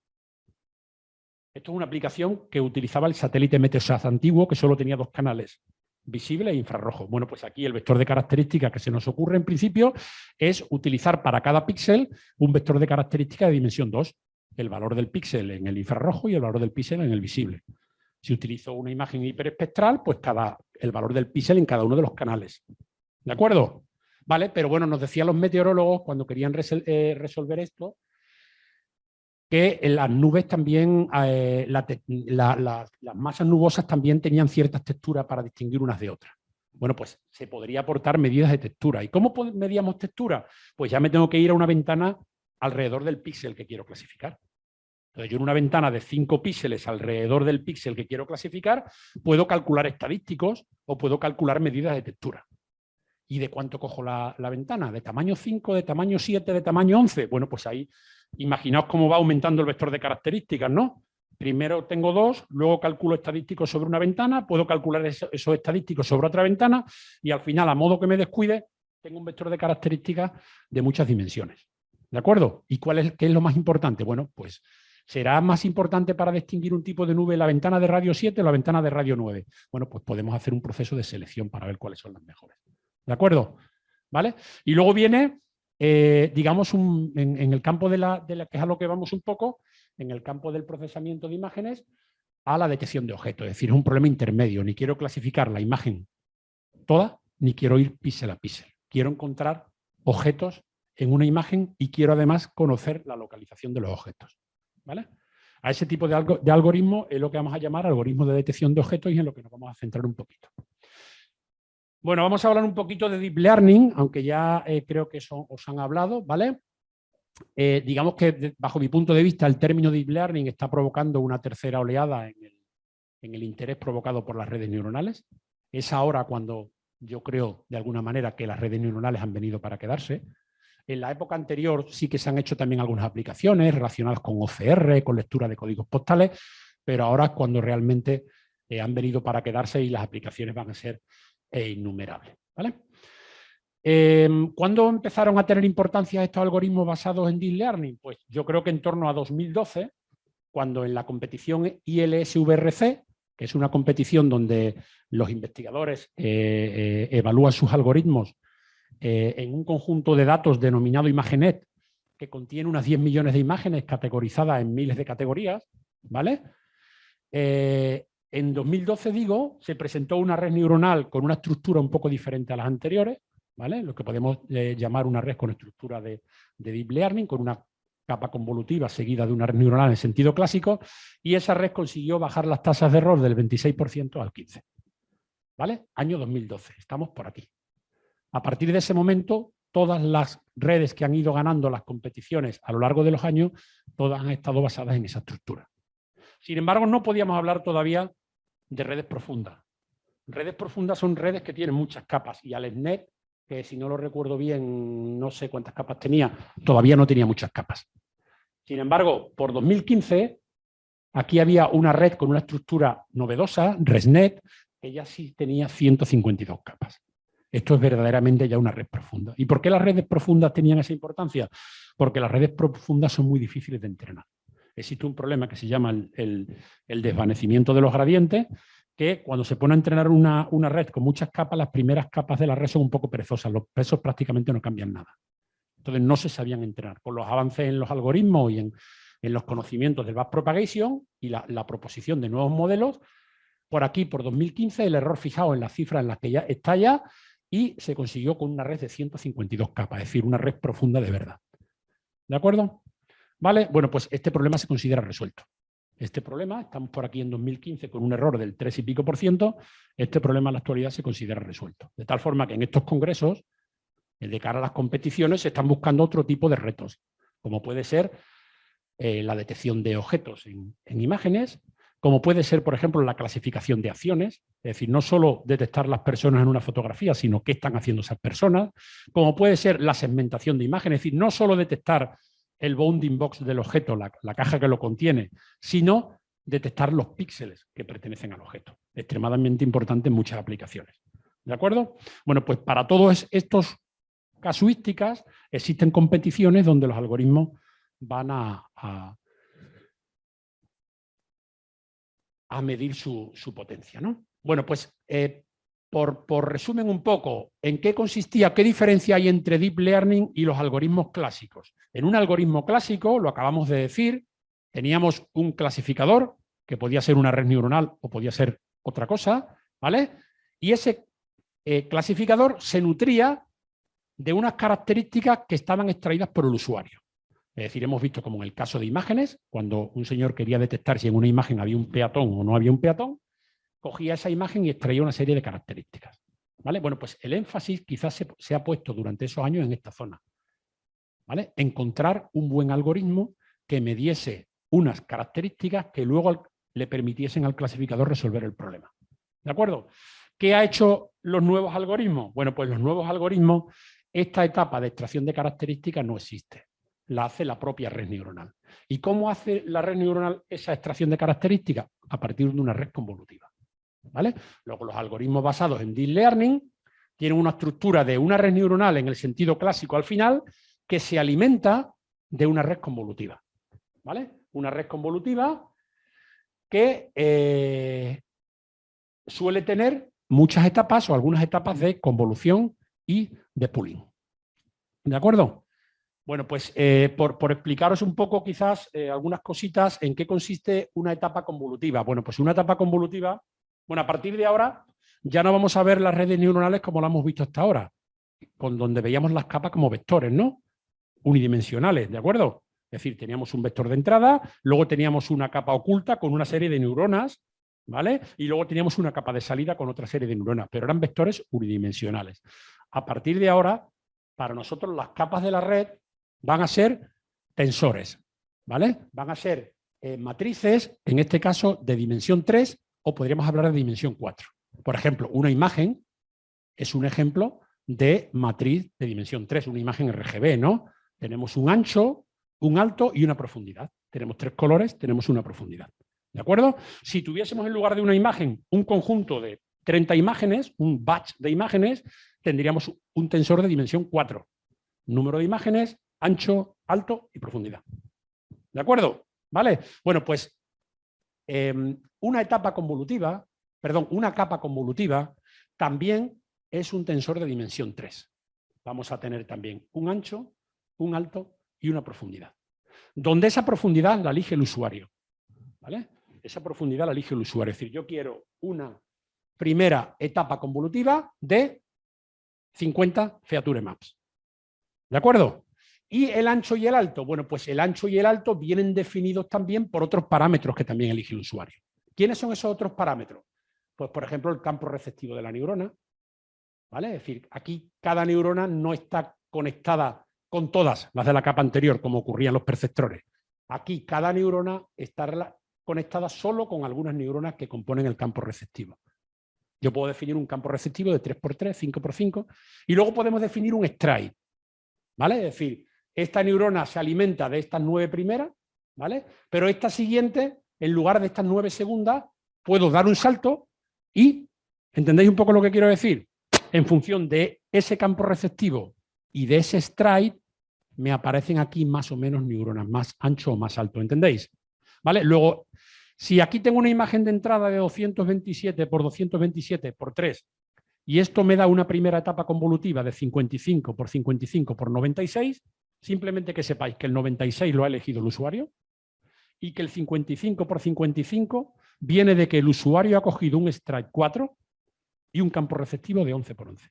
Esto es una aplicación que utilizaba el satélite Meteosat antiguo, que solo tenía 2 canales, visible e infrarrojo. Bueno, pues aquí el vector de características que se nos ocurre en principio es utilizar para cada píxel un vector de características de dimensión 2, el valor del píxel en el infrarrojo y el valor del píxel en el visible. Si utilizo una imagen hiperespectral, pues el valor del píxel en cada uno de los canales. ¿De acuerdo? ¿Vale? Pero bueno, nos decían los meteorólogos cuando querían resolver esto, que en las nubes también, las masas nubosas también tenían ciertas texturas para distinguir unas de otras. Bueno, pues se podría aportar medidas de textura. ¿Y cómo medíamos textura? Pues ya me tengo que ir a una ventana alrededor del píxel que quiero clasificar. Entonces yo en una ventana de 5 píxeles alrededor del píxel que quiero clasificar, puedo calcular estadísticos o puedo calcular medidas de textura. ¿Y de cuánto cojo la ventana? ¿De tamaño 5, de tamaño 7, de tamaño 11? Bueno, pues ahí imaginaos cómo va aumentando el vector de características, ¿no? Primero tengo 2, luego calculo estadísticos sobre una ventana, puedo calcular esos estadísticos sobre otra ventana y al final, a modo que me descuide, tengo un vector de características de muchas dimensiones. ¿De acuerdo? ¿Y qué es lo más importante? Bueno, pues ¿será más importante para distinguir un tipo de nube la ventana de radio 7 o la ventana de radio 9? Bueno, pues podemos hacer un proceso de selección para ver cuáles son las mejores. ¿De acuerdo? ¿Vale? Y luego viene, digamos, en el campo de la que es a lo que vamos un poco, en el campo del procesamiento de imágenes, a la detección de objetos. Es decir, es un problema intermedio. Ni quiero clasificar la imagen toda, ni quiero ir píxel a píxel. Quiero encontrar objetos en una imagen y quiero además conocer la localización de los objetos. ¿Vale? A ese tipo de algoritmo es lo que vamos a llamar algoritmo de detección de objetos y en lo que nos vamos a centrar un poquito. Bueno, vamos a hablar un poquito de Deep Learning, aunque ya creo que os han hablado, ¿vale? Digamos que bajo mi punto de vista el término Deep Learning está provocando una tercera oleada en el interés provocado por las redes neuronales. Es ahora cuando yo creo, de alguna manera, que las redes neuronales han venido para quedarse. En la época anterior sí que se han hecho también algunas aplicaciones relacionadas con OCR, con lectura de códigos postales, pero ahora es cuando realmente han venido para quedarse y las aplicaciones van a ser innumerables. ¿Vale? ¿Cuándo empezaron a tener importancia estos algoritmos basados en Deep Learning? Pues yo creo que en torno a 2012, cuando en la competición ILS-VRC, que es una competición donde los investigadores evalúan sus algoritmos en un conjunto de datos denominado ImageNet, que contiene unas 10 millones de imágenes categorizadas en miles de categorías, ¿vale? En 2012, digo, se presentó una red neuronal con una estructura un poco diferente a las anteriores, ¿vale? Lo que podemos llamar una red con estructura de Deep Learning, con una capa convolutiva seguida de una red neuronal en sentido clásico, y esa red consiguió bajar las tasas de error del 26% al 15%. ¿Vale? Año 2012, estamos por aquí. A partir de ese momento, todas las redes que han ido ganando las competiciones a lo largo de los años, todas han estado basadas en esa estructura. Sin embargo, no podíamos hablar todavía de redes profundas. Redes profundas son redes que tienen muchas capas y AlexNet, que si no lo recuerdo bien, no sé cuántas capas tenía, todavía no tenía muchas capas. Sin embargo, por 2015, aquí había una red con una estructura novedosa, ResNet, que ya sí tenía 152 capas. Esto es verdaderamente ya una red profunda. ¿Y por qué las redes profundas tenían esa importancia? Porque las redes profundas son muy difíciles de entrenar. Existe un problema que se llama el desvanecimiento de los gradientes, que cuando se pone a entrenar una red con muchas capas, las primeras capas de la red son un poco perezosas, los pesos prácticamente no cambian nada. Entonces no se sabían entrenar. Con los avances en los algoritmos y en los conocimientos del backpropagation y la proposición de nuevos modelos, por aquí, por 2015, el error fijado en la cifra en la que ya está ya, y se consiguió con una red de 152 capas, es decir, una red profunda de verdad. ¿De acuerdo? ¿Vale? Bueno, pues este problema se considera resuelto. Este problema, estamos por aquí en 2015 con un error del 3 y pico %, este problema en la actualidad se considera resuelto. De tal forma que en estos congresos De cara a las competiciones se están buscando otro tipo de retos, como puede ser la detección de objetos en imágenes, como puede ser, por ejemplo, la clasificación de acciones, es decir, no solo detectar las personas en una fotografía, sino qué están haciendo esas personas, como puede ser la segmentación de imágenes, es decir, no solo detectar el bounding box del objeto, la caja que lo contiene, sino detectar los píxeles que pertenecen al objeto. Extremadamente importante en muchas aplicaciones. ¿De acuerdo? Bueno, pues para todos estos casuísticas existen competiciones donde los algoritmos van a medir su potencia, ¿no? Bueno, pues por resumen un poco, ¿en qué consistía, qué diferencia hay entre Deep Learning y los algoritmos clásicos? En un algoritmo clásico, lo acabamos de decir, teníamos un clasificador, que podía ser una red neuronal o podía ser otra cosa, ¿vale? Y ese clasificador se nutría de unas características que estaban extraídas por el usuario. Es decir, hemos visto como en el caso de imágenes, cuando un señor quería detectar si en una imagen había un peatón o no había un peatón, cogía esa imagen y extraía una serie de características. ¿Vale? Bueno, pues el énfasis quizás se ha puesto durante esos años en esta zona. ¿Vale? Encontrar un buen algoritmo que me diese unas características que luego le permitiesen al clasificador resolver el problema. ¿De acuerdo? ¿Qué ha hecho los nuevos algoritmos? Bueno, pues los nuevos algoritmos, esta etapa de extracción de características no existe. La hace la propia red neuronal. ¿Y cómo hace la red neuronal esa extracción de características? A partir de una red convolutiva. ¿Vale? Luego los algoritmos basados en Deep Learning tienen una estructura de una red neuronal en el sentido clásico al final que se alimenta de una red convolutiva. ¿Vale? Una red convolutiva que suele tener muchas etapas o algunas etapas de convolución y de pooling. ¿De acuerdo? Bueno, pues por explicaros un poco quizás algunas cositas en qué consiste una etapa convolutiva. Bueno, pues una etapa convolutiva, bueno, a partir de ahora ya no vamos a ver las redes neuronales como las hemos visto hasta ahora, con donde veíamos las capas como vectores, ¿no? Unidimensionales, ¿de acuerdo? Es decir, teníamos un vector de entrada, luego teníamos una capa oculta con una serie de neuronas, ¿vale? Y luego teníamos una capa de salida con otra serie de neuronas, pero eran vectores unidimensionales. A partir de ahora, para nosotros las capas de la red van a ser tensores, ¿vale? Van a ser matrices, en este caso de dimensión 3, o podríamos hablar de dimensión 4. Por ejemplo, una imagen es un ejemplo de matriz de dimensión 3, una imagen RGB, ¿no? Tenemos un ancho, un alto y una profundidad. Tenemos 3 colores, tenemos una profundidad. ¿De acuerdo? Si tuviésemos en lugar de una imagen un conjunto de 30 imágenes, un batch de imágenes, tendríamos un tensor de dimensión 4. Número de imágenes, ancho, alto y profundidad. ¿De acuerdo? ¿Vale? Bueno, pues una capa convolutiva también es un tensor de dimensión 3. Vamos a tener también un ancho, un alto y una profundidad. Donde esa profundidad la elige el usuario. ¿Vale? Esa profundidad la elige el usuario. Es decir, yo quiero una primera etapa convolutiva de 50 feature maps. ¿De acuerdo? ¿Y el ancho y el alto? Bueno, pues el ancho y el alto vienen definidos también por otros parámetros que también elige el usuario. ¿Quiénes son esos otros parámetros? Pues, por ejemplo, el campo receptivo de la neurona. ¿Vale? Es decir, aquí cada neurona no está conectada con todas las de la capa anterior, como ocurría en los perceptores. Aquí cada neurona está conectada solo con algunas neuronas que componen el campo receptivo. Yo puedo definir un campo receptivo de 3x3, 5x5, y luego podemos definir un stride. ¿Vale? Es decir, esta neurona se alimenta de estas 9 primeras, ¿vale? Pero esta siguiente, en lugar de estas 9 segundas, puedo dar un salto y, ¿entendéis un poco lo que quiero decir? En función de ese campo receptivo y de ese stride, me aparecen aquí más o menos neuronas, más ancho o más alto, ¿entendéis? ¿Vale? Luego, si aquí tengo una imagen de entrada de 227 por 227 por 3, y esto me da una primera etapa convolutiva de 55 por 55 por 96, simplemente que sepáis que el 96 lo ha elegido el usuario y que el 55 por 55 viene de que el usuario ha cogido un stride 4 y un campo receptivo de 11 por 11.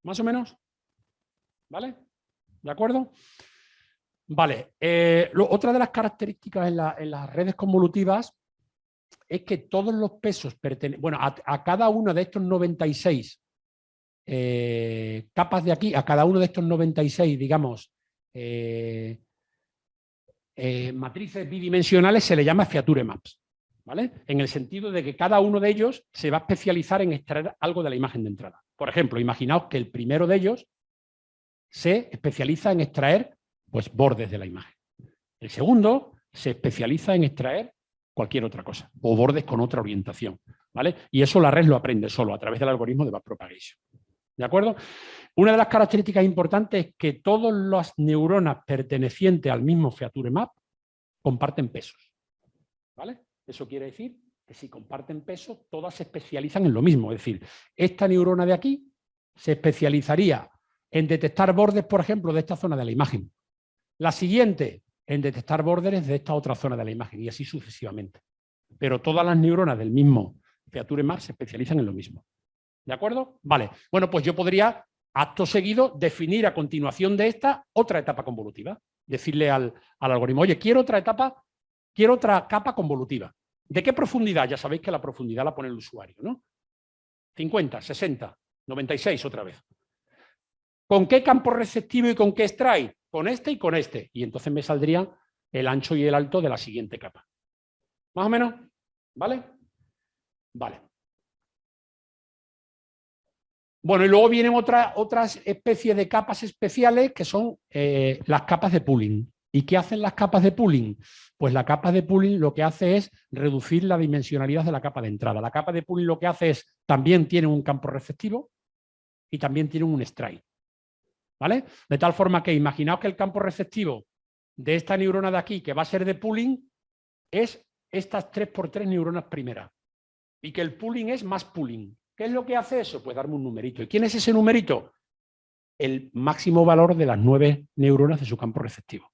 ¿Más o menos? ¿Vale? ¿De acuerdo? Vale. Otra de las características en las redes convolutivas es que todos los pesos pertenecen, bueno, a cada uno de estos 96 capas de aquí, a cada uno de estos 96, digamos, matrices bidimensionales se le llama feature maps, ¿vale? En el sentido de que cada uno de ellos se va a especializar en extraer algo de la imagen de entrada. Por ejemplo, imaginaos que el primero de ellos se especializa en extraer, pues, bordes de la imagen. El segundo se especializa en extraer cualquier otra cosa o bordes con otra orientación, ¿vale? Y eso la red lo aprende solo a través del algoritmo de backpropagation. ¿De acuerdo? Una de las características importantes es que todas las neuronas pertenecientes al mismo feature map comparten pesos, ¿vale? Eso quiere decir que si comparten pesos, todas se especializan en lo mismo. Es decir, esta neurona de aquí se especializaría en detectar bordes, por ejemplo, de esta zona de la imagen. La siguiente, en detectar bordes de esta otra zona de la imagen, y así sucesivamente. Pero todas las neuronas del mismo feature map se especializan en lo mismo. ¿De acuerdo? Vale. Bueno, pues yo podría, acto seguido, definir a continuación de esta otra etapa convolutiva. Decirle al algoritmo, oye, quiero otra capa convolutiva. ¿De qué profundidad? Ya sabéis que la profundidad la pone el usuario, ¿no? 50, 60, 96 otra vez. ¿Con qué campo receptivo y con qué extrae? Con este y con este. Y entonces me saldría el ancho y el alto de la siguiente capa. ¿Más o menos? ¿Vale? Vale. Bueno, y luego vienen otras especies de capas especiales que son las capas de pooling. ¿Y qué hacen las capas de pooling? Pues la capa de pooling lo que hace es reducir la dimensionalidad de la capa de entrada. La capa de pooling lo que hace es, también tiene un campo receptivo y también tiene un extrae. ¿Vale? De tal forma que imaginaos que el campo receptivo de esta neurona de aquí, que va a ser de pooling, es estas 3×3 neuronas primeras. Y que el pooling es más pooling. ¿Qué es lo que hace eso? Pues darme un numerito. ¿Y quién es ese numerito? El máximo valor de las 9 neuronas de su campo receptivo.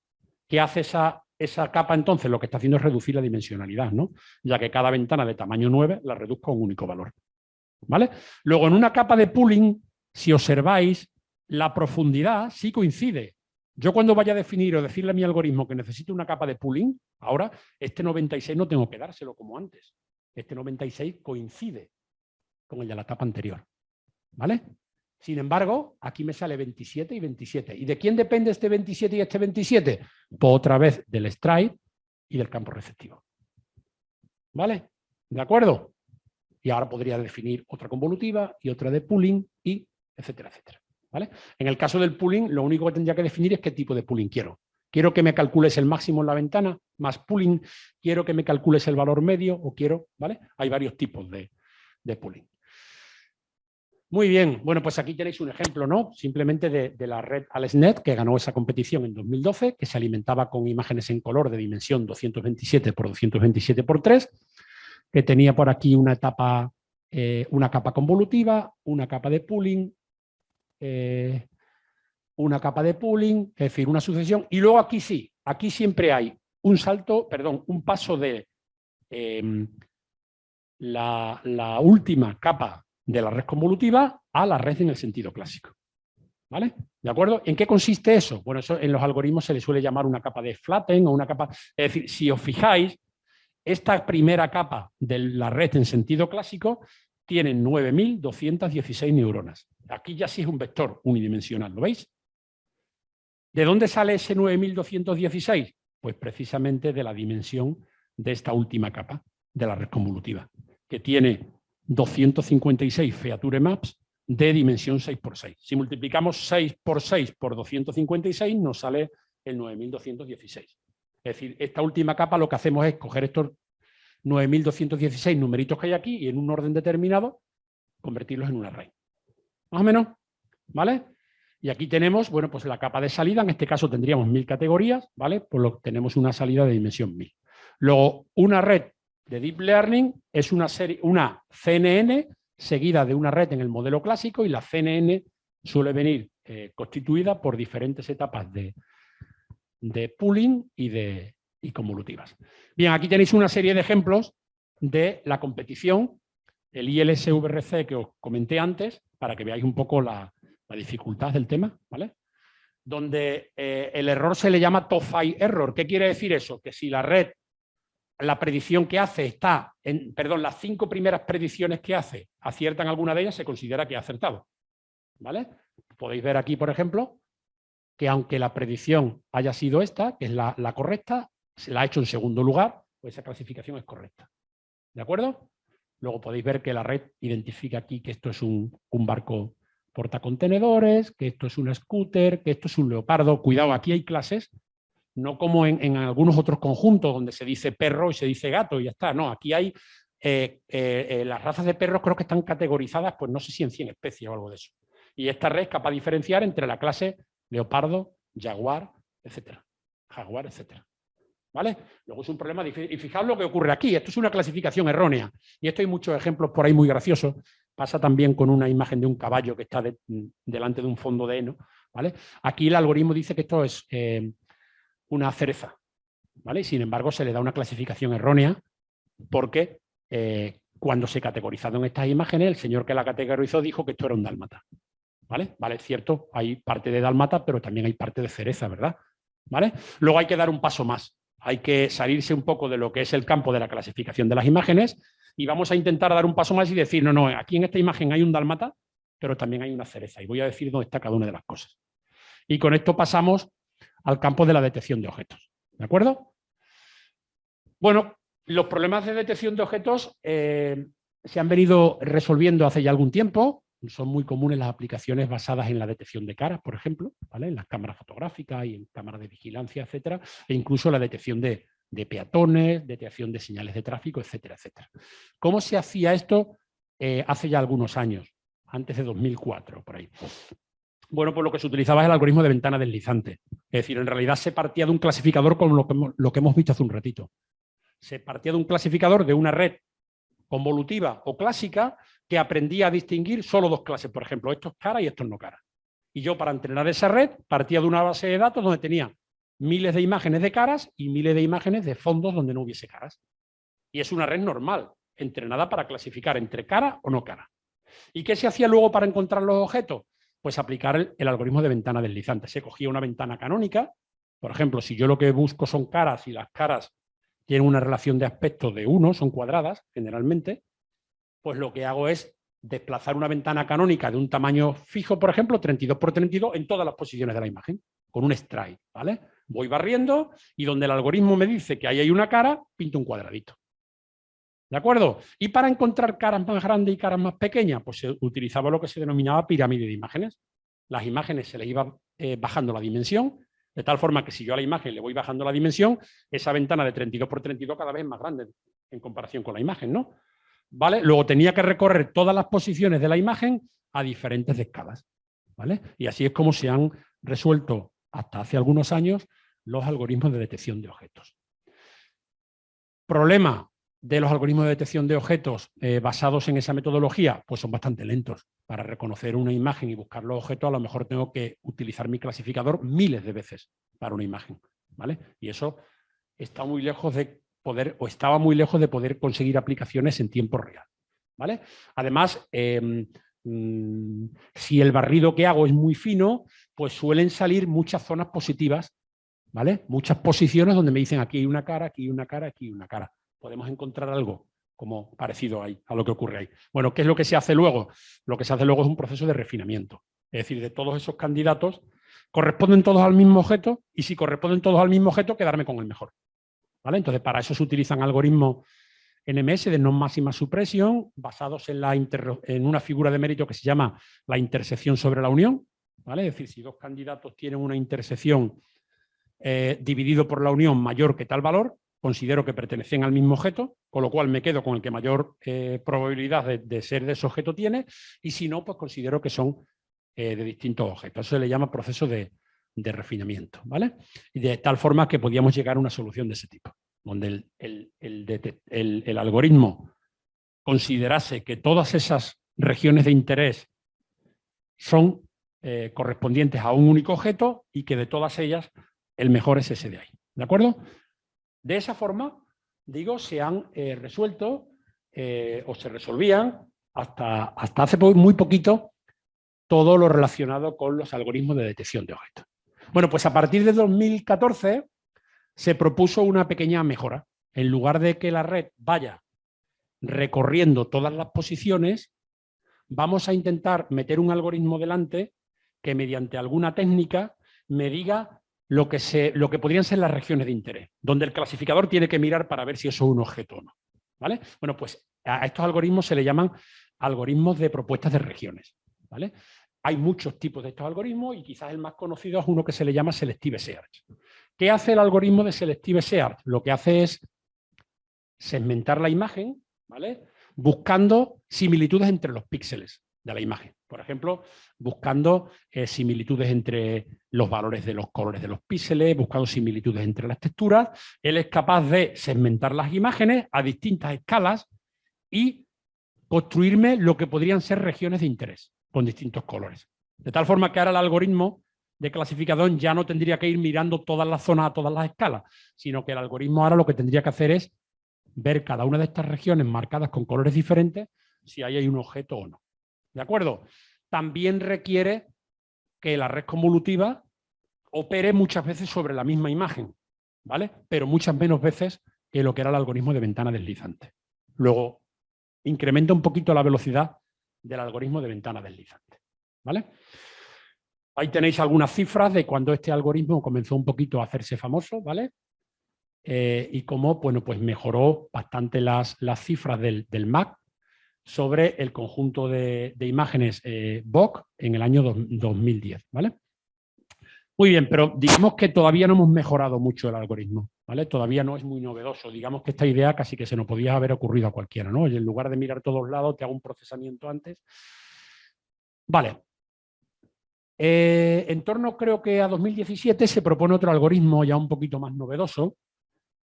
¿Qué hace esa capa entonces? Lo que está haciendo es reducir la dimensionalidad, ¿no? Ya que cada ventana de tamaño 9 la reduzco a un único valor. ¿Vale? Luego, en una capa de pooling, si observáis, la profundidad sí coincide. Yo cuando vaya a definir o decirle a mi algoritmo que necesito una capa de pooling, ahora este 96 no tengo que dárselo como antes. Este 96 coincide con el de la capa anterior. ¿Vale? Sin embargo, aquí me sale 27 y 27. ¿Y de quién depende este 27 y este 27? Pues otra vez del stride y del campo receptivo. ¿Vale? ¿De acuerdo? Y ahora podría definir otra convolutiva y otra de pooling y etcétera, etcétera. ¿Vale? En el caso del pooling, lo único que tendría que definir es qué tipo de pooling quiero. Quiero que me calcules el máximo en la ventana, más pooling, quiero que me calcules el valor medio o quiero, ¿vale? Hay varios tipos de pooling. Muy bien, bueno, pues aquí tenéis un ejemplo, ¿no? Simplemente de la red AlexNet, que ganó esa competición en 2012, que se alimentaba con imágenes en color de dimensión 227 por 227 por 3, que tenía por aquí una capa convolutiva, una capa de pooling, es decir, una sucesión. Y luego aquí sí, aquí siempre hay un paso de la última capa de la red convolutiva a la red en el sentido clásico. ¿Vale? ¿De acuerdo? ¿En qué consiste eso? Bueno, eso en los algoritmos se le suele llamar una capa de flatten o una capa... Es decir, si os fijáis, esta primera capa de la red en sentido clásico tiene 9.216 neuronas. Aquí ya sí es un vector unidimensional, ¿lo veis? ¿De dónde sale ese 9.216? Pues precisamente de la dimensión de esta última capa de la red convolutiva, que tiene 256 feature maps de dimensión 6×6. Si multiplicamos 6×6 por 256, nos sale el 9.216. Es decir, esta última capa lo que hacemos es coger estos 9.216 numeritos que hay aquí y en un orden determinado convertirlos en un array. Más o menos, ¿vale? Y aquí tenemos, bueno, pues la capa de salida, en este caso tendríamos 1000 categorías, ¿vale? Pues tenemos una salida de dimensión 1000. Luego, una red de Deep Learning es una CNN seguida de una red en el modelo clásico y la CNN suele venir constituida por diferentes etapas de pooling y convolutivas. Bien, aquí tenéis una serie de ejemplos de la competición, el ILS-VRC que os comenté antes, para que veáis un poco la dificultad del tema, ¿vale? Donde el error se le llama top-5 error. ¿Qué quiere decir eso? Que si la red, la predicción que hace las 5 primeras predicciones que hace, aciertan alguna de ellas, se considera que ha acertado. ¿vale? Podéis ver aquí, por ejemplo, que aunque la predicción haya sido esta, que es la correcta, se la ha hecho en segundo lugar, pues esa clasificación es correcta. ¿De acuerdo? Luego podéis ver que la red identifica aquí que esto es un barco portacontenedores, que esto es un scooter, que esto es un leopardo. Cuidado, aquí hay clases, no como en algunos otros conjuntos donde se dice perro y se dice gato y ya está. No, aquí hay las razas de perros creo que están categorizadas, pues no sé si en 100 especies o algo de eso. Y esta red es capaz de diferenciar entre la clase leopardo, jaguar, etcétera. Jaguar, etcétera. ¿Vale? Luego es un problema difícil. Y fijaos lo que ocurre aquí. Esto es una clasificación errónea. Y esto hay muchos ejemplos por ahí muy graciosos. Pasa también con una imagen de un caballo que está delante de un fondo de heno. ¿Vale? Aquí el algoritmo dice que esto es una cereza. ¿Vale? Y sin embargo, se le da una clasificación errónea porque cuando se categorizaron estas imágenes, el señor que la categorizó dijo que esto era un dálmata. ¿Vale? Vale, es cierto, hay parte de dálmata, pero también hay parte de cereza, ¿verdad? ¿Vale? Luego hay que dar un paso más. Hay que salirse un poco de lo que es el campo de la clasificación de las imágenes y vamos a intentar dar un paso más y decir, no, aquí en esta imagen hay un dálmata, pero también hay una cereza y voy a decir dónde está cada una de las cosas. Y con esto pasamos al campo de la detección de objetos. ¿De acuerdo? Bueno, los problemas de detección de objetos se han venido resolviendo hace ya algún tiempo. Son muy comunes las aplicaciones basadas en la detección de caras, por ejemplo, ¿vale? En las cámaras fotográficas y en cámaras de vigilancia, etcétera, e incluso la detección de peatones, detección de señales de tráfico, etcétera, etcétera. ¿Cómo se hacía esto hace ya algunos años? Antes de 2004, por ahí. Bueno, pues lo que se utilizaba es el algoritmo de ventana deslizante. Es decir, en realidad se partía de un clasificador como lo que hemos visto hace un ratito. Se partía de un clasificador de una red convolutiva o clásica que aprendía a distinguir solo dos clases, por ejemplo, esto es cara y esto es no cara. Y yo para entrenar esa red partía de una base de datos donde tenía miles de imágenes de caras y miles de imágenes de fondos donde no hubiese caras. Y es una red normal, entrenada para clasificar entre cara o no cara. ¿Y qué se hacía luego para encontrar los objetos? Pues aplicar el algoritmo de ventana deslizante. Se cogía una ventana canónica, por ejemplo, si yo lo que busco son caras y las caras tienen una relación de aspecto de 1, son cuadradas generalmente, pues lo que hago es desplazar una ventana canónica de un tamaño fijo, por ejemplo, 32 por 32 en todas las posiciones de la imagen, con un strike, ¿vale? Voy barriendo y donde el algoritmo me dice que ahí hay una cara, pinto un cuadradito. ¿De acuerdo? Y para encontrar caras más grandes y caras más pequeñas, pues se utilizaba lo que se denominaba pirámide de imágenes. Las imágenes se le iba bajando la dimensión, de tal forma que si yo a la imagen le voy bajando la dimensión, esa ventana de 32 por 32 cada vez es más grande en comparación con la imagen, ¿no? ¿Vale? Luego tenía que recorrer todas las posiciones de la imagen a diferentes escalas, ¿vale? Y así es como se han resuelto hasta hace algunos años los algoritmos de detección de objetos. Problema de los algoritmos de detección de objetos basados en esa metodología, pues son bastante lentos. Para reconocer una imagen y buscar los objetos, a lo mejor tengo que utilizar mi clasificador miles de veces para una imagen, ¿vale? Y eso está muy lejos de poder, o estaba muy lejos de poder conseguir aplicaciones en tiempo real, ¿vale? Además, si el barrido que hago es muy fino, pues suelen salir muchas zonas positivas, ¿vale? Muchas posiciones donde me dicen aquí hay una cara, aquí hay una cara, aquí hay una cara. Podemos encontrar algo como parecido ahí, a lo que ocurre ahí. Bueno, ¿qué es lo que se hace luego? Lo que se hace luego es un proceso de refinamiento. Es decir, de todos esos candidatos, corresponden todos al mismo objeto y si corresponden todos al mismo objeto, quedarme con el mejor. ¿Vale? Entonces, para eso se utilizan algoritmos NMS de non máxima supresión, basados en una figura de mérito que se llama la intersección sobre la unión. ¿Vale? Es decir, si dos candidatos tienen una intersección dividido por la unión mayor que tal valor, considero que pertenecen al mismo objeto, con lo cual me quedo con el que mayor probabilidad de ser de ese objeto tiene, y si no, pues considero que son de distintos objetos. Eso se le llama proceso de refinamiento, ¿vale? Y de tal forma que podíamos llegar a una solución de ese tipo, donde el algoritmo considerase que todas esas regiones de interés son correspondientes a un único objeto y que de todas ellas el mejor es ese de ahí. ¿De acuerdo? De esa forma, digo, se han resuelto o se resolvían hasta hace muy poquito todo lo relacionado con los algoritmos de detección de objetos. Bueno, pues a partir de 2014 se propuso una pequeña mejora. En lugar de que la red vaya recorriendo todas las posiciones, vamos a intentar meter un algoritmo delante que mediante alguna técnica me diga lo que podrían ser las regiones de interés, donde el clasificador tiene que mirar para ver si eso es un objeto o no. ¿Vale? Bueno, pues a estos algoritmos se le llaman algoritmos de propuestas de regiones. ¿Vale? Hay muchos tipos de estos algoritmos y quizás el más conocido es uno que se le llama Selective Search. ¿Qué hace el algoritmo de Selective Search? Lo que hace es segmentar la imagen, ¿vale?, buscando similitudes entre los píxeles de la imagen. Por ejemplo, buscando similitudes entre los valores de los colores de los píxeles, buscando similitudes entre las texturas. Él es capaz de segmentar las imágenes a distintas escalas y construirme lo que podrían ser regiones de interés con distintos colores. De tal forma que ahora el algoritmo de clasificador ya no tendría que ir mirando todas las zonas a todas las escalas, sino que el algoritmo ahora lo que tendría que hacer es ver cada una de estas regiones marcadas con colores diferentes, si ahí hay un objeto o no. ¿De acuerdo? También requiere que la red convolutiva opere muchas veces sobre la misma imagen, ¿vale? Pero muchas menos veces que lo que era el algoritmo de ventana deslizante. Luego, incrementa un poquito la velocidad del algoritmo de ventana deslizante, ¿vale? Ahí tenéis algunas cifras de cuando este algoritmo comenzó un poquito a hacerse famoso, ¿vale? Y cómo, bueno, pues mejoró bastante las cifras del MAC sobre el conjunto de imágenes VOC en el año 2010, ¿vale? Muy bien, pero digamos que todavía no hemos mejorado mucho el algoritmo, ¿vale? Todavía no es muy novedoso. Digamos que esta idea casi que se nos podía haber ocurrido a cualquiera, ¿no? Y en lugar de mirar todos lados, te hago un procesamiento antes. Vale. En torno, creo que a 2017, se propone otro algoritmo ya un poquito más novedoso,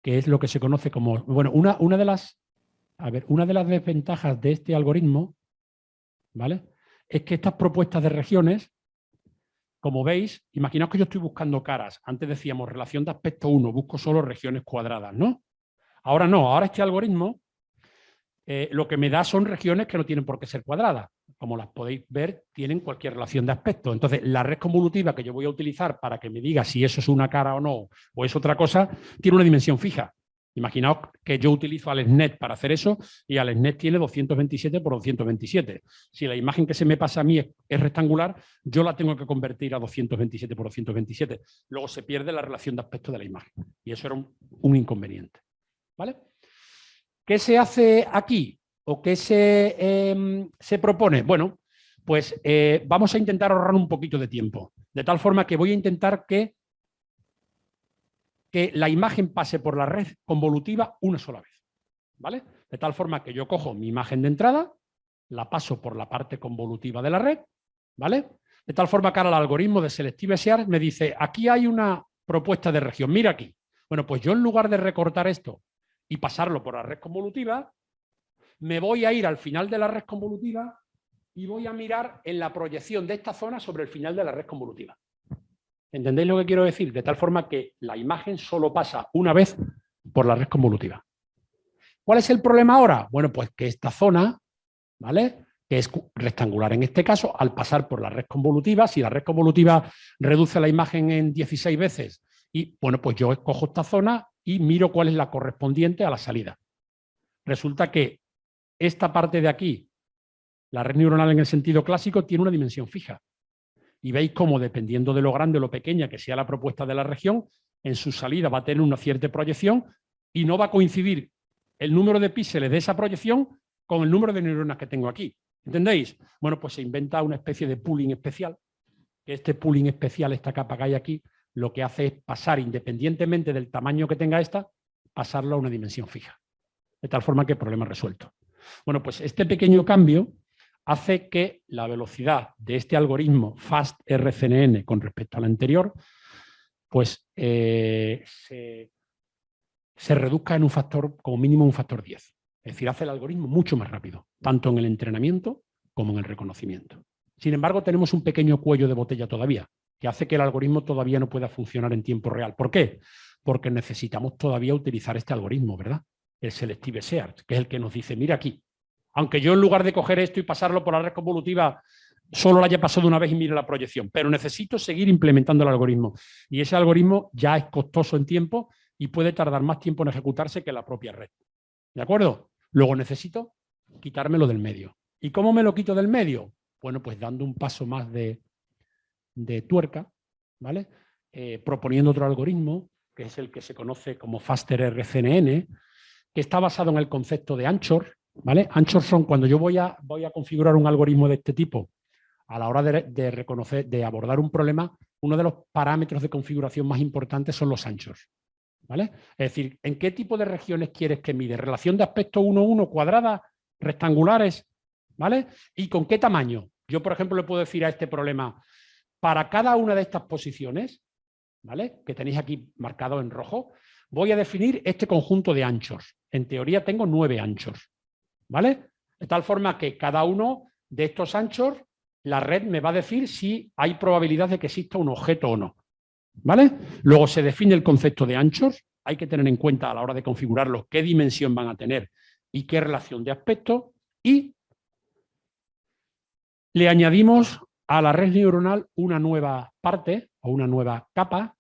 que es lo que se conoce como... Bueno, una de las desventajas de este algoritmo, ¿vale?, es que estas propuestas de regiones, como veis, imaginaos que yo estoy buscando caras. Antes decíamos relación de aspecto 1, busco solo regiones cuadradas, ¿no? Ahora no, ahora este algoritmo lo que me da son regiones que no tienen por qué ser cuadradas. Como las podéis ver, tienen cualquier relación de aspecto. Entonces, la red convolutiva que yo voy a utilizar para que me diga si eso es una cara o no, o es otra cosa, tiene una dimensión fija. Imaginaos que yo utilizo AlexNet para hacer eso y AlexNet tiene 227 por 227. Si la imagen que se me pasa a mí es rectangular, yo la tengo que convertir a 227 por 227. Luego se pierde la relación de aspecto de la imagen. Y eso era un inconveniente. ¿Vale? ¿Qué se hace aquí? ¿O qué se propone? Bueno, pues vamos a intentar ahorrar un poquito de tiempo. De tal forma que voy a intentar que la imagen pase por la red convolutiva una sola vez. ¿Vale? De tal forma que yo cojo mi imagen de entrada, la paso por la parte convolutiva de la red, ¿vale? De tal forma que ahora el algoritmo de Selective Search me dice, aquí hay una propuesta de región, mira aquí. Bueno, pues yo en lugar de recortar esto y pasarlo por la red convolutiva, me voy a ir al final de la red convolutiva y voy a mirar en la proyección de esta zona sobre el final de la red convolutiva. ¿Entendéis lo que quiero decir? De tal forma que la imagen solo pasa una vez por la red convolutiva. ¿Cuál es el problema ahora? Bueno, pues que esta zona, ¿vale?, que es rectangular en este caso, al pasar por la red convolutiva, si la red convolutiva reduce la imagen en 16 veces, y bueno, pues yo escojo esta zona y miro cuál es la correspondiente a la salida. Resulta que esta parte de aquí, la red neuronal en el sentido clásico, tiene una dimensión fija. Y veis cómo, dependiendo de lo grande o lo pequeña que sea la propuesta de la región, en su salida va a tener una cierta proyección y no va a coincidir el número de píxeles de esa proyección con el número de neuronas que tengo aquí. ¿Entendéis? Bueno, pues se inventa una especie de pooling especial, que este pooling especial, esta capa que hay aquí, lo que hace es pasar, independientemente del tamaño que tenga esta, pasarlo a una dimensión fija. De tal forma que el problema es resuelto. Bueno, pues este pequeño cambio hace que la velocidad de este algoritmo FastRCNN con respecto al anterior, pues se reduzca en un factor, como mínimo un factor 10. Es decir, hace el algoritmo mucho más rápido, tanto en el entrenamiento como en el reconocimiento. Sin embargo, tenemos un pequeño cuello de botella todavía, que hace que el algoritmo todavía no pueda funcionar en tiempo real. ¿Por qué? Porque necesitamos todavía utilizar este algoritmo, ¿verdad? El Selective Search, que es el que nos dice, mira aquí, aunque yo en lugar de coger esto y pasarlo por la red convolutiva, solo lo haya pasado una vez y mire la proyección, pero necesito seguir implementando el algoritmo. Y ese algoritmo ya es costoso en tiempo y puede tardar más tiempo en ejecutarse que la propia red. ¿De acuerdo? Luego necesito quitármelo del medio. ¿Y cómo me lo quito del medio? Bueno, pues dando un paso más de tuerca, ¿vale? Proponiendo otro algoritmo, que es el que se conoce como FasterRCNN, que está basado en el concepto de Anchor, ¿vale? Anchor son cuando yo voy a configurar un algoritmo de este tipo, a la hora de reconocer, de abordar un problema, uno de los parámetros de configuración más importantes son los anchors, ¿vale? Es decir, ¿en qué tipo de regiones quieres que mide? ¿Relación de aspecto 1:1, cuadradas, rectangulares? ¿Vale? ¿Y con qué tamaño? Yo, por ejemplo, le puedo decir a este problema, para cada una de estas posiciones, ¿vale?, que tenéis aquí marcado en rojo, voy a definir este conjunto de anchors. En teoría tengo 9 anchors, ¿vale? De tal forma que cada uno de estos anchors, la red me va a decir si hay probabilidad de que exista un objeto o no, ¿vale? Luego se define el concepto de anchors. Hay que tener en cuenta a la hora de configurarlos qué dimensión van a tener y qué relación de aspecto. Y le añadimos a la red neuronal una nueva parte o una nueva capa,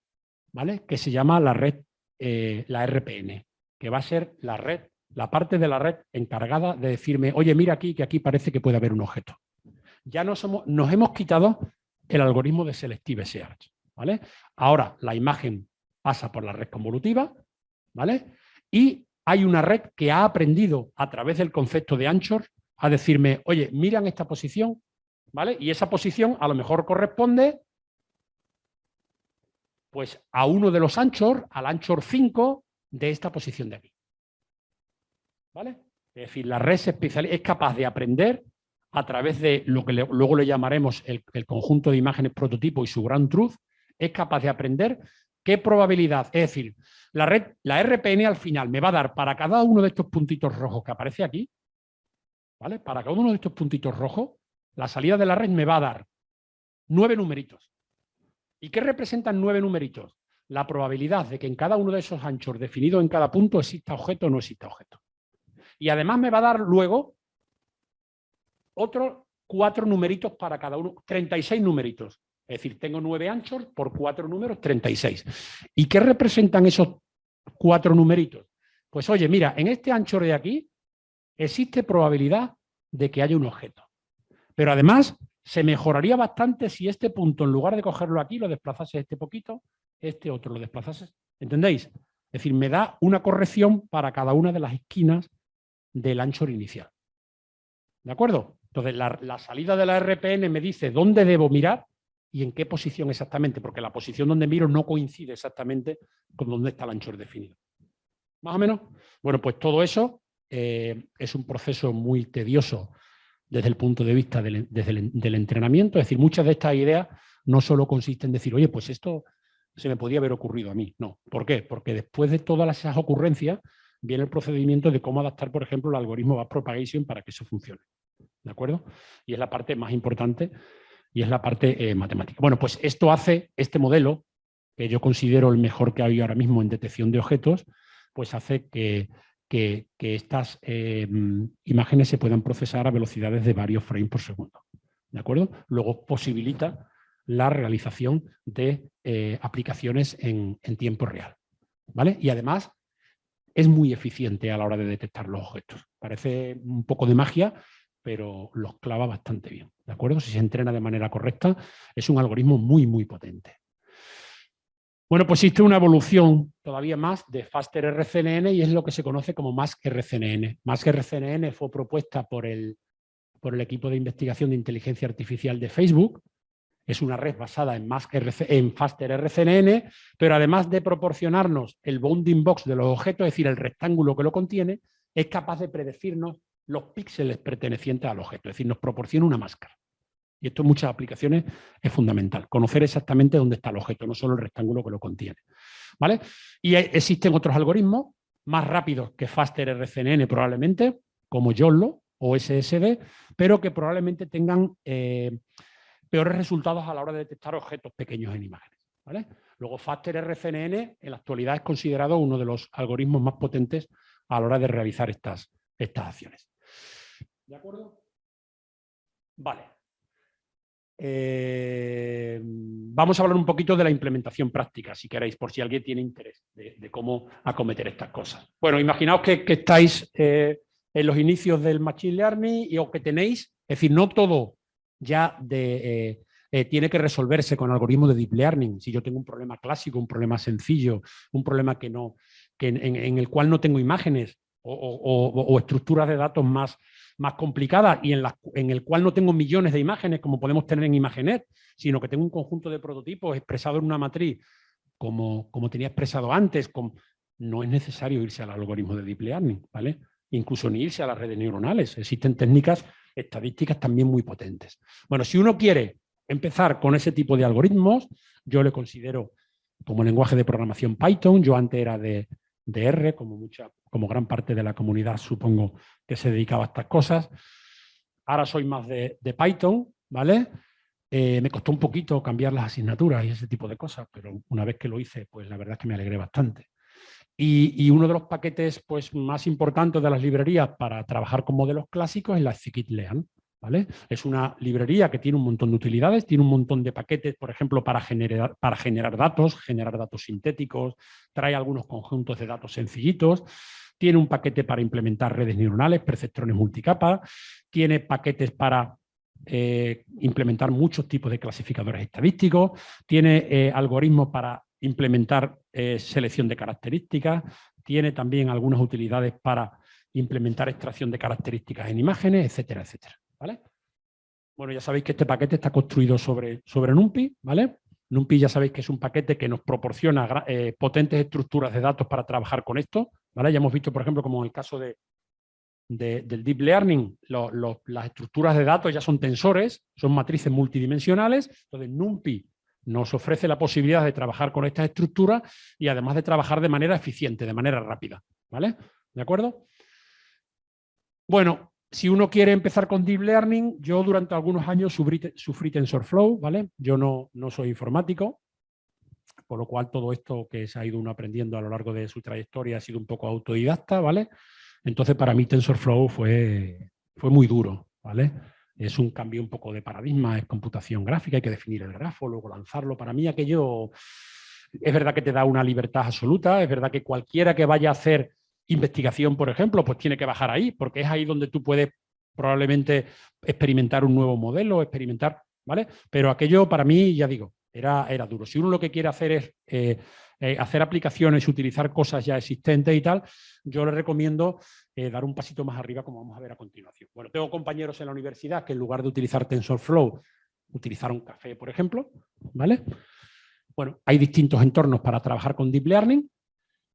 ¿vale?, que se llama la red, la RPN, que va a ser la red, la parte de la red encargada de decirme, oye, mira aquí, que aquí parece que puede haber un objeto. Ya nos hemos quitado el algoritmo de Selective Search, ¿vale? Ahora la imagen pasa por la red convolutiva, ¿vale? Y hay una red que ha aprendido a través del concepto de Anchor a decirme, oye, mira en esta posición, ¿vale? Y esa posición a lo mejor corresponde pues a uno de los anchors, al anchor 5 de esta posición de aquí, ¿vale? Es decir, la red es capaz de aprender a través de lo que luego le llamaremos el conjunto de imágenes prototipo y su ground truth, es capaz de aprender qué probabilidad, es decir, la RPN al final me va a dar para cada uno de estos puntitos rojos que aparece aquí, ¿vale? Para cada uno de estos puntitos rojos, la salida de la red me va a dar 9 numeritos. ¿Y qué representan 9 numeritos? La probabilidad de que en cada uno de esos anchors definidos en cada punto exista objeto o no exista objeto. Y además me va a dar luego otros 4 numeritos para cada uno, 36 numeritos. Es decir, tengo 9 anchors por 4 números, 36. ¿Y qué representan esos 4 numeritos? Pues oye, mira, en este anchor de aquí existe probabilidad de que haya un objeto. Pero además se mejoraría bastante si este punto, en lugar de cogerlo aquí, lo desplazase este poquito, este otro lo desplazase. ¿Entendéis? Es decir, me da una corrección para cada una de las esquinas del anchor inicial. ¿De acuerdo? Entonces, la salida de la RPN me dice dónde debo mirar y en qué posición exactamente, porque la posición donde miro no coincide exactamente con dónde está el anchor definido. ¿Más o menos? Bueno, pues todo eso es un proceso muy tedioso desde el punto de vista del entrenamiento. Es decir, muchas de estas ideas no solo consisten en decir, oye, pues esto se me podía haber ocurrido a mí. No. ¿Por qué? Porque después de todas esas ocurrencias viene el procedimiento de cómo adaptar, por ejemplo, el algoritmo backpropagation para que eso funcione. ¿De acuerdo? Y es la parte más importante y es la parte matemática. Bueno, pues esto hace, este modelo, que yo considero el mejor que hay ahora mismo en detección de objetos, pues hace que estas imágenes se puedan procesar a velocidades de varios frames por segundo. ¿De acuerdo? Luego posibilita la realización de aplicaciones en tiempo real. ¿Vale? Y además es muy eficiente a la hora de detectar los objetos. Parece un poco de magia, pero los clava bastante bien. ¿De acuerdo? Si se entrena de manera correcta, es un algoritmo muy, muy potente. Bueno, pues existe una evolución todavía más de FasterRCNN y es lo que se conoce como MaskRCNN. MaskRCNN fue propuesta por el equipo de investigación de inteligencia artificial de Facebook. Es una red basada en FasterRCNN, pero además de proporcionarnos el bounding box de los objetos, es decir, el rectángulo que lo contiene, es capaz de predecirnos los píxeles pertenecientes al objeto, es decir, nos proporciona una máscara. Y esto en muchas aplicaciones es fundamental, conocer exactamente dónde está el objeto, no solo el rectángulo que lo contiene. ¿Vale? Y existen otros algoritmos más rápidos que FasterRCNN probablemente, como YOLO o SSD, pero que probablemente tengan peores resultados a la hora de detectar objetos pequeños en imágenes. ¿Vale? Luego FasterRCNN en la actualidad es considerado uno de los algoritmos más potentes a la hora de realizar estas acciones. ¿De acuerdo? Vale. Vamos a hablar un poquito de la implementación práctica, si queréis, por si alguien tiene interés de cómo acometer estas cosas. Bueno, imaginaos que estáis en los inicios del Machine Learning o que tenéis, es decir, no todo ya tiene que resolverse con algoritmos de Deep Learning. Si yo tengo un problema clásico, un problema sencillo, un problema en el cual no tengo imágenes o estructuras de datos más complicadas y en el cual no tengo millones de imágenes como podemos tener en ImageNet, sino que tengo un conjunto de prototipos expresado en una matriz como tenía expresado antes, no es necesario irse al algoritmo de Deep Learning, ¿vale? Incluso ni irse a las redes neuronales. Existen técnicas estadísticas también muy potentes. Bueno, si uno quiere empezar con ese tipo de algoritmos, yo le considero como lenguaje de programación Python. Yo antes era de R, como gran parte de la comunidad supongo que se dedicaba a estas cosas. Ahora soy más de Python, ¿vale? Me costó un poquito cambiar las asignaturas y ese tipo de cosas, pero una vez que lo hice, pues la verdad es que me alegré bastante. Y uno de los paquetes pues, más importantes de las librerías para trabajar con modelos clásicos es la scikit-learn, ¿vale? Es una librería que tiene un montón de utilidades, tiene un montón de paquetes, por ejemplo, para generar datos sintéticos, trae algunos conjuntos de datos sencillitos, tiene un paquete para implementar redes neuronales, perceptrones multicapa, tiene paquetes para implementar muchos tipos de clasificadores estadísticos, tiene algoritmos para implementar selección de características, tiene también algunas utilidades para implementar extracción de características en imágenes, etcétera, etcétera, ¿vale? Bueno, ya sabéis que este paquete está construido sobre NumPy, ¿vale? NumPy ya sabéis que es un paquete que nos proporciona potentes estructuras de datos para trabajar con esto, ¿vale? Ya hemos visto, por ejemplo, como en el caso del Deep Learning, las estructuras de datos ya son tensores, son matrices multidimensionales. Entonces, NumPy nos ofrece la posibilidad de trabajar con estas estructuras y además de trabajar de manera eficiente, de manera rápida, ¿vale? ¿De acuerdo? Bueno, si uno quiere empezar con Deep Learning, yo durante algunos años sufrí TensorFlow, ¿vale? Yo no soy informático, por lo cual todo esto que se ha ido uno aprendiendo a lo largo de su trayectoria ha sido un poco autodidacta, ¿vale? Entonces, para mí TensorFlow fue muy duro, ¿vale? Es un cambio un poco de paradigma, es computación gráfica, hay que definir el grafo, luego lanzarlo. Para mí aquello es verdad que te da una libertad absoluta, es verdad que cualquiera que vaya a hacer investigación, por ejemplo, pues tiene que bajar ahí, porque es ahí donde tú puedes probablemente experimentar un nuevo modelo, ¿vale? Pero aquello para mí, ya digo, era duro. Si uno lo que quiere hacer es hacer aplicaciones, utilizar cosas ya existentes y tal, yo le recomiendo dar un pasito más arriba, como vamos a ver a continuación. Bueno, tengo compañeros en la universidad que en lugar de utilizar TensorFlow, utilizaron Café, por ejemplo, ¿vale? Bueno, hay distintos entornos para trabajar con Deep Learning.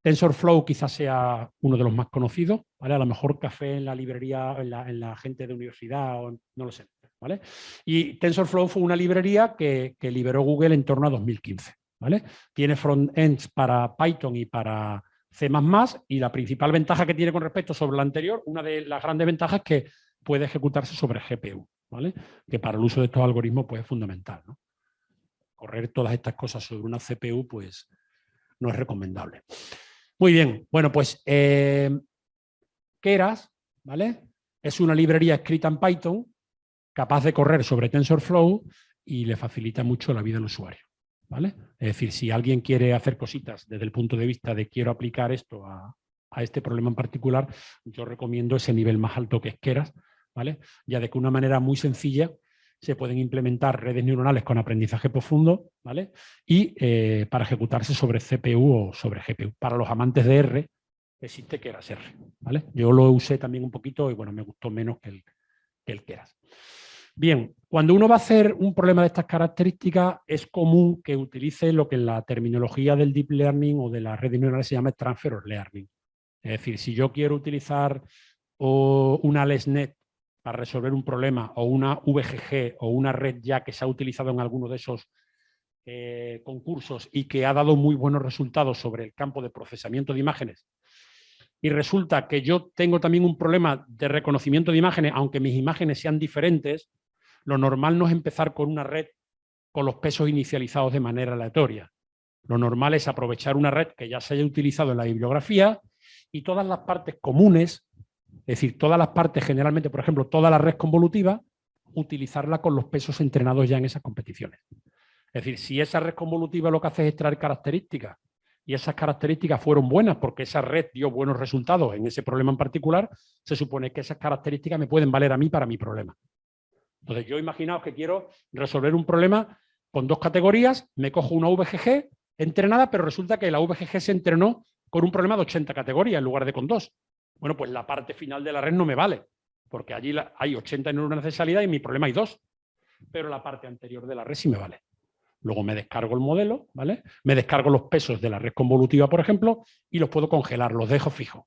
TensorFlow quizás sea uno de los más conocidos, ¿vale? A lo mejor Café en la librería, en la gente de universidad, o no lo sé, ¿vale? Y TensorFlow fue una librería que liberó Google en torno a 2015, ¿vale? Tiene front-ends para Python y para C++, y la principal ventaja que tiene con respecto sobre la anterior, una de las grandes ventajas es que puede ejecutarse sobre GPU, ¿vale? Que para el uso de estos algoritmos pues, es fundamental, ¿no? Correr todas estas cosas sobre una CPU pues no es recomendable. Muy bien, bueno, pues Keras, ¿vale? Es una librería escrita en Python, capaz de correr sobre TensorFlow y le facilita mucho la vida al usuario, ¿vale? Es decir, si alguien quiere hacer cositas desde el punto de vista de quiero aplicar esto a este problema en particular, yo recomiendo ese nivel más alto que es Keras, ¿vale? Ya de que una manera muy sencilla se pueden implementar redes neuronales con aprendizaje profundo, ¿vale? Y para ejecutarse sobre CPU o sobre GPU. Para los amantes de R, existe Keras R, ¿vale? Yo lo usé también un poquito y bueno, me gustó menos que el Keras. Bien, cuando uno va a hacer un problema de estas características, es común que utilice lo que en la terminología del Deep Learning o de las redes neuronales se llama Transfer of Learning. Es decir, si yo quiero utilizar una LesNet para resolver un problema, o una VGG, o una red ya que se ha utilizado en alguno de esos concursos y que ha dado muy buenos resultados sobre el campo de procesamiento de imágenes, y resulta que yo tengo también un problema de reconocimiento de imágenes, aunque mis imágenes sean diferentes, lo normal no es empezar con una red con los pesos inicializados de manera aleatoria. Lo normal es aprovechar una red que ya se haya utilizado en la bibliografía y todas las partes comunes, es decir, todas las partes generalmente, por ejemplo, toda la red convolutiva, utilizarla con los pesos entrenados ya en esas competiciones. Es decir, si esa red convolutiva lo que hace es extraer características y esas características fueron buenas porque esa red dio buenos resultados en ese problema en particular, se supone que esas características me pueden valer a mí para mi problema. Entonces, yo imaginaos que quiero resolver un problema con 2 categorías, me cojo una VGG entrenada, pero resulta que la VGG se entrenó con un problema de 80 categorías en lugar de con 2. Bueno, pues la parte final de la red no me vale, porque allí hay 80 neuronas de salida y en mi problema hay 2, pero la parte anterior de la red sí me vale. Luego me descargo el modelo, ¿vale? Me descargo los pesos de la red convolutiva, por ejemplo, y los puedo congelar, los dejo fijos.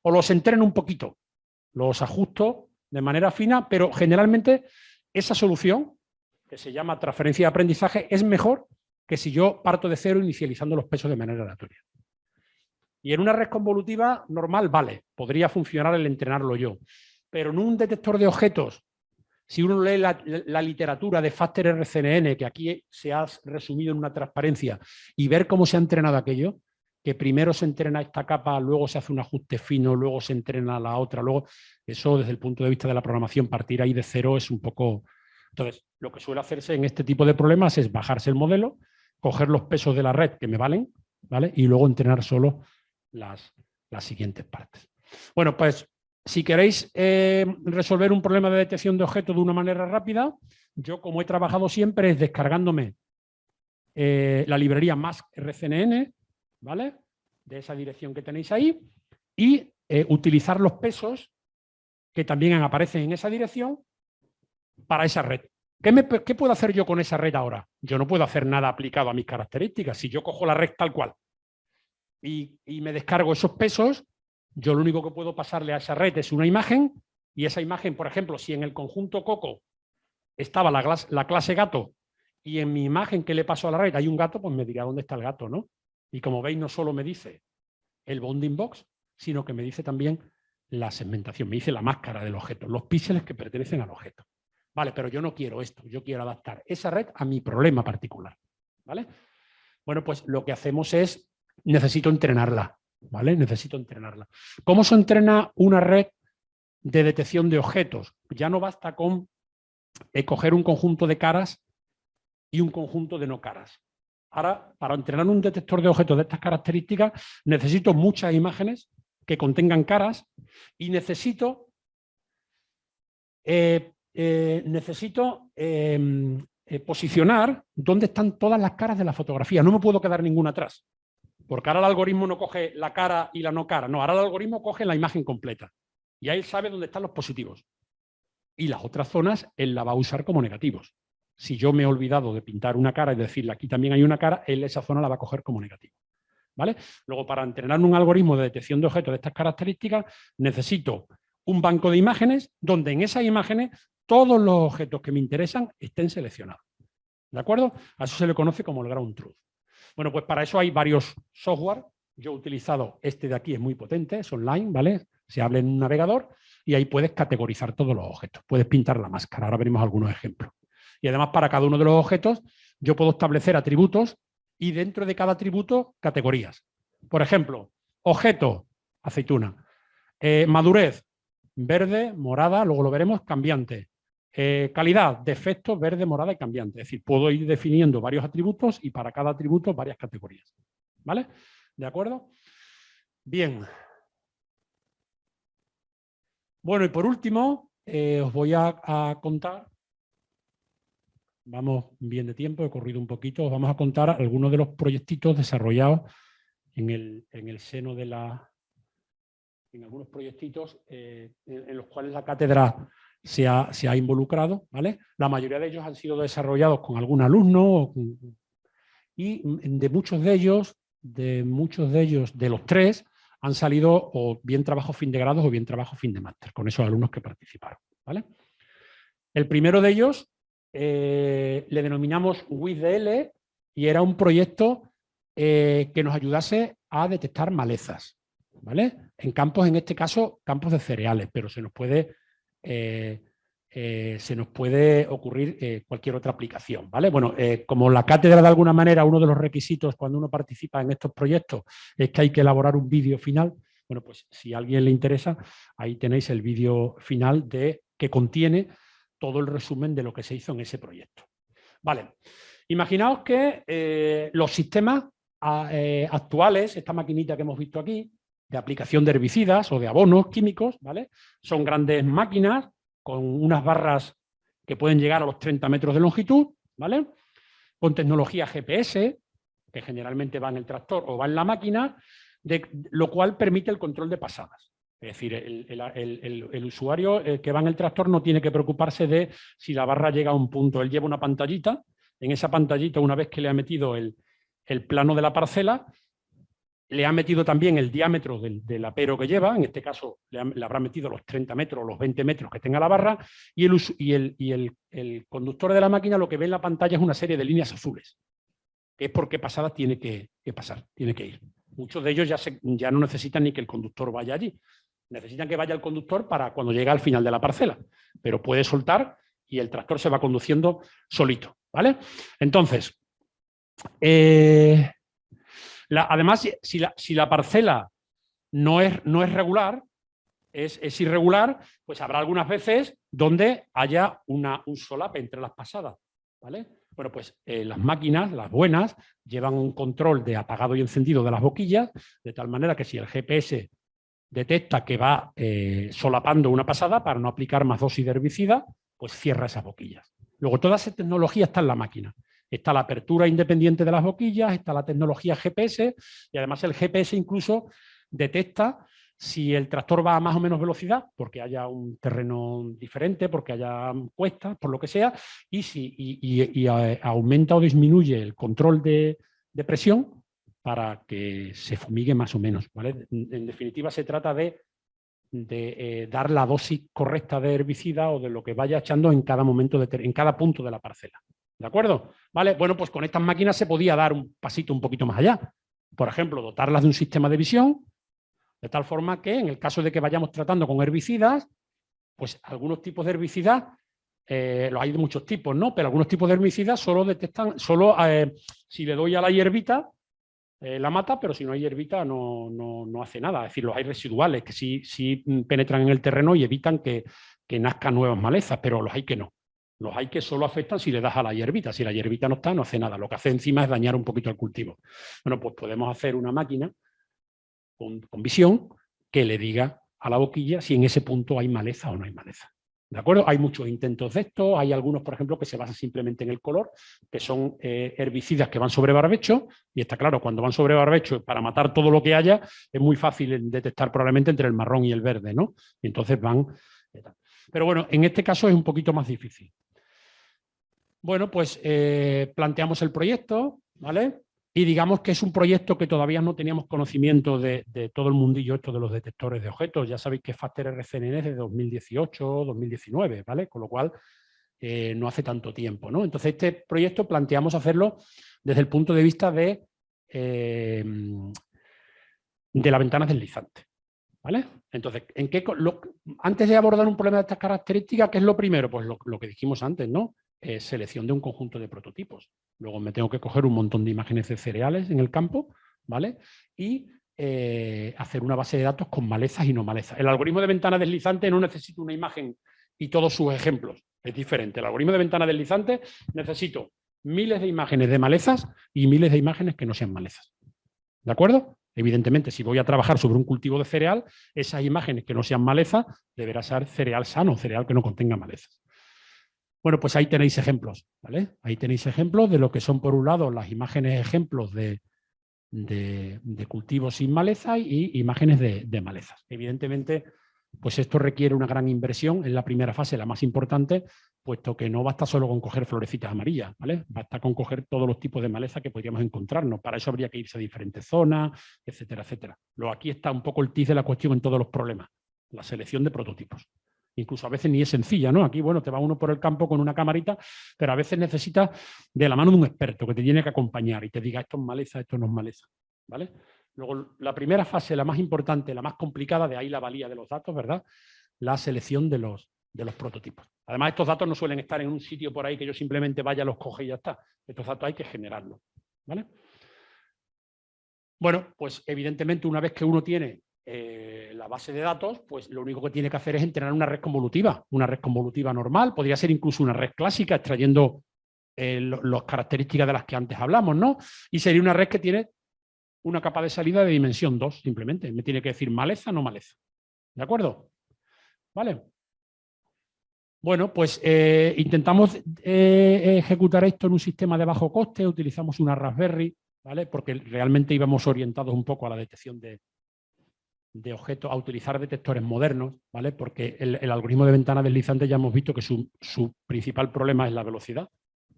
O los entreno un poquito, los ajusto de manera fina, pero generalmente esa solución, que se llama transferencia de aprendizaje, es mejor que si yo parto de cero inicializando los pesos de manera aleatoria. Y en una red convolutiva normal, vale, podría funcionar el entrenarlo yo. Pero en un detector de objetos, si uno lee la literatura de Factor RCNN, que aquí se ha resumido en una transparencia, y ver cómo se ha entrenado aquello, que primero se entrena esta capa, luego se hace un ajuste fino, luego se entrena la otra, luego eso desde el punto de vista de la programación, partir ahí de cero es un poco... Entonces, lo que suele hacerse en este tipo de problemas es bajarse el modelo, coger los pesos de la red que me valen, ¿vale? Y luego entrenar solo las siguientes partes. Bueno, pues si queréis resolver un problema de detección de objetos de una manera rápida, yo como he trabajado siempre es descargándome la librería Mask RCNN, ¿vale? De esa dirección que tenéis ahí, y utilizar los pesos que también aparecen en esa dirección para esa red. ¿Qué puedo hacer yo con esa red ahora? Yo no puedo hacer nada aplicado a mis características. Si yo cojo la red tal cual y me descargo esos pesos, yo lo único que puedo pasarle a esa red es una imagen, y esa imagen, por ejemplo, si en el conjunto Coco estaba la clase gato y en mi imagen que le paso a la red hay un gato, pues me dirá dónde está el gato, ¿no? Y como veis, no solo me dice el bounding box, sino que me dice también la segmentación, me dice la máscara del objeto, los píxeles que pertenecen al objeto. Vale, pero yo no quiero esto, yo quiero adaptar esa red a mi problema particular, ¿vale? Bueno, pues lo que hacemos es, necesito entrenarla, ¿vale? Necesito entrenarla. ¿Cómo se entrena una red de detección de objetos? Ya no basta con coger un conjunto de caras y un conjunto de no caras. Ahora, para entrenar un detector de objetos de estas características, necesito muchas imágenes que contengan caras y necesito posicionar dónde están todas las caras de la fotografía. No me puedo quedar ninguna atrás, porque ahora el algoritmo no coge la cara y la no cara. No, ahora el algoritmo coge la imagen completa y ahí sabe dónde están los positivos. Y las otras zonas él la va a usar como negativos. Si yo me he olvidado de pintar una cara y decirle aquí también hay una cara, él esa zona la va a coger como negativo, ¿vale? Luego, para entrenar un algoritmo de detección de objetos de estas características, necesito un banco de imágenes donde en esas imágenes todos los objetos que me interesan estén seleccionados. ¿De acuerdo? A eso se le conoce como el ground truth. Bueno, pues para eso hay varios software. Yo he utilizado este de aquí, es muy potente, es online, ¿vale? Se habla en un navegador y ahí puedes categorizar todos los objetos. Puedes pintar la máscara. Ahora veremos algunos ejemplos. Y además, para cada uno de los objetos, yo puedo establecer atributos y dentro de cada atributo, categorías. Por ejemplo, objeto, aceituna. Madurez, verde, morada, luego lo veremos, cambiante. Calidad, defecto, verde, morada y cambiante. Es decir, puedo ir definiendo varios atributos y para cada atributo varias categorías. ¿Vale? ¿De acuerdo? Bien. Bueno, y por último, os voy a contar, vamos bien de tiempo, he corrido un poquito, os vamos a contar algunos de los proyectitos desarrollados en el seno de en algunos proyectitos en los cuales la cátedra se ha involucrado, ¿vale? La mayoría de ellos han sido desarrollados con algún alumno y de muchos de ellos, de los 3, han salido o bien trabajo fin de grado o bien trabajo fin de máster, con esos alumnos que participaron, ¿vale? El primero de ellos le denominamos WithDL y era un proyecto que nos ayudase a detectar malezas, ¿vale? En campos, en este caso, campos de cereales, pero se nos puede ocurrir cualquier otra aplicación, ¿vale? Bueno, como la cátedra de alguna manera, uno de los requisitos cuando uno participa en estos proyectos es que hay que elaborar un vídeo final, bueno, pues si a alguien le interesa, ahí tenéis el vídeo final que contiene todo el resumen de lo que se hizo en ese proyecto. Vale, imaginaos que los sistemas actuales, esta maquinita que hemos visto aquí, de aplicación de herbicidas o de abonos químicos, ¿vale? Son grandes máquinas con unas barras que pueden llegar a los 30 metros de longitud, ¿vale? Con tecnología GPS, que generalmente va en el tractor o va en la máquina, lo cual permite el control de pasadas. Es decir, el usuario que va en el tractor no tiene que preocuparse de si la barra llega a un punto. Él lleva una pantallita, en esa pantallita, una vez que le ha metido el plano de la parcela, le ha metido también el diámetro del apero que lleva, en este caso le habrá metido los 30 metros o los 20 metros que tenga la barra, y el conductor de la máquina lo que ve en la pantalla es una serie de líneas azules, que es por qué pasada tiene que pasar, tiene que ir. Muchos de ellos ya no necesitan ni que el conductor vaya allí, necesitan que vaya el conductor para cuando llega al final de la parcela, pero puede soltar y el tractor se va conduciendo solito, ¿vale? Entonces, además, si la parcela no es regular, es irregular, pues habrá algunas veces donde haya un solape entre las pasadas, ¿vale? Bueno, pues las máquinas, las buenas, llevan un control de apagado y encendido de las boquillas, de tal manera que si el GPS detecta que va solapando una pasada para no aplicar más dosis de herbicida, pues cierra esas boquillas. Luego, toda esa tecnología está en la máquina. Está la apertura independiente de las boquillas, está la tecnología GPS y además el GPS incluso detecta si el tractor va a más o menos velocidad, porque haya un terreno diferente, porque haya cuestas, por lo que sea, y aumenta o disminuye el control de presión para que se fumigue más o menos, ¿vale? En definitiva, se trata de dar la dosis correcta de herbicida o de lo que vaya echando en cada momento, en cada punto de la parcela. ¿De acuerdo? ¿Vale? Bueno, pues con estas máquinas se podía dar un pasito un poquito más allá. Por ejemplo, dotarlas de un sistema de visión, de tal forma que en el caso de que vayamos tratando con herbicidas, pues algunos tipos de herbicidas, los hay de muchos tipos, ¿no? Pero algunos tipos de herbicidas solo detectan, si le doy a la hierbita, la mata, pero si no hay hierbita no hace nada. Es decir, los hay residuales que sí penetran en el terreno y evitan que nazcan nuevas malezas, pero los hay que no. Los hay que solo afectan si le das a la hierbita. Si la hierbita no está, no hace nada. Lo que hace encima es dañar un poquito el cultivo. Bueno, pues podemos hacer una máquina con visión que le diga a la boquilla si en ese punto hay maleza o no hay maleza. ¿De acuerdo? Hay muchos intentos de esto. Hay algunos, por ejemplo, que se basan simplemente en el color, que son herbicidas que van sobre barbecho. Y está claro, cuando van sobre barbecho, para matar todo lo que haya, es muy fácil detectar probablemente entre el marrón y el verde, ¿no? Y entonces van... Pero bueno, en este caso es un poquito más difícil. Bueno, pues planteamos el proyecto, ¿vale? Y digamos que es un proyecto que todavía no teníamos conocimiento de todo el mundillo esto de los detectores de objetos. Ya sabéis que Factor RCNN es de 2018, 2019, ¿vale? Con lo cual no hace tanto tiempo, ¿no? Entonces este proyecto planteamos hacerlo desde el punto de vista de la ventana deslizante, ¿vale? Entonces, antes de abordar un problema de estas características, ¿qué es lo primero? Pues lo que dijimos antes, ¿no? Selección de un conjunto de prototipos. Luego me tengo que coger un montón de imágenes de cereales en el campo, ¿vale? Y hacer una base de datos con malezas y no malezas. El algoritmo de ventana deslizante no necesita una imagen y todos sus ejemplos. Es diferente. El algoritmo de ventana deslizante necesito miles de imágenes de malezas y miles de imágenes que no sean malezas. ¿De acuerdo? Evidentemente, si voy a trabajar sobre un cultivo de cereal, esas imágenes que no sean malezas deberá ser cereal sano, cereal que no contenga malezas. Bueno, pues ahí tenéis ejemplos, ¿vale? Ahí tenéis ejemplos de lo que son, por un lado, las imágenes ejemplos de cultivos sin maleza y imágenes de malezas. Evidentemente, pues esto requiere una gran inversión en la primera fase, la más importante, puesto que no basta solo con coger florecitas amarillas, ¿vale? Basta con coger todos los tipos de maleza que podríamos encontrarnos. Para eso habría que irse a diferentes zonas, etcétera, etcétera. Luego aquí está un poco el tiz de la cuestión en todos los problemas, la selección de prototipos. Incluso a veces ni es sencilla, ¿no? Aquí, bueno, te va uno por el campo con una camarita, pero a veces necesitas de la mano de un experto que te tiene que acompañar y te diga esto es maleza, esto no es maleza, ¿vale? Luego, la primera fase, la más importante, la más complicada, de ahí la valía de los datos, ¿verdad? La selección de los prototipos. Además, estos datos no suelen estar en un sitio por ahí que yo simplemente vaya, los coge y ya está. Estos datos hay que generarlos, ¿vale? Bueno, pues evidentemente una vez que uno tiene la base de datos, pues lo único que tiene que hacer es entrenar una red convolutiva normal, podría ser incluso una red clásica, extrayendo las características de las que antes hablamos, ¿no? Y sería una red que tiene una capa de salida de dimensión 2, simplemente. Me tiene que decir maleza, no maleza. ¿De acuerdo? ¿Vale? Bueno, pues intentamos ejecutar esto en un sistema de bajo coste, utilizamos una Raspberry, ¿vale? Porque realmente íbamos orientados un poco a la detección de objetos, a utilizar detectores modernos, ¿vale? Porque el algoritmo de ventana deslizante ya hemos visto que su principal problema es la velocidad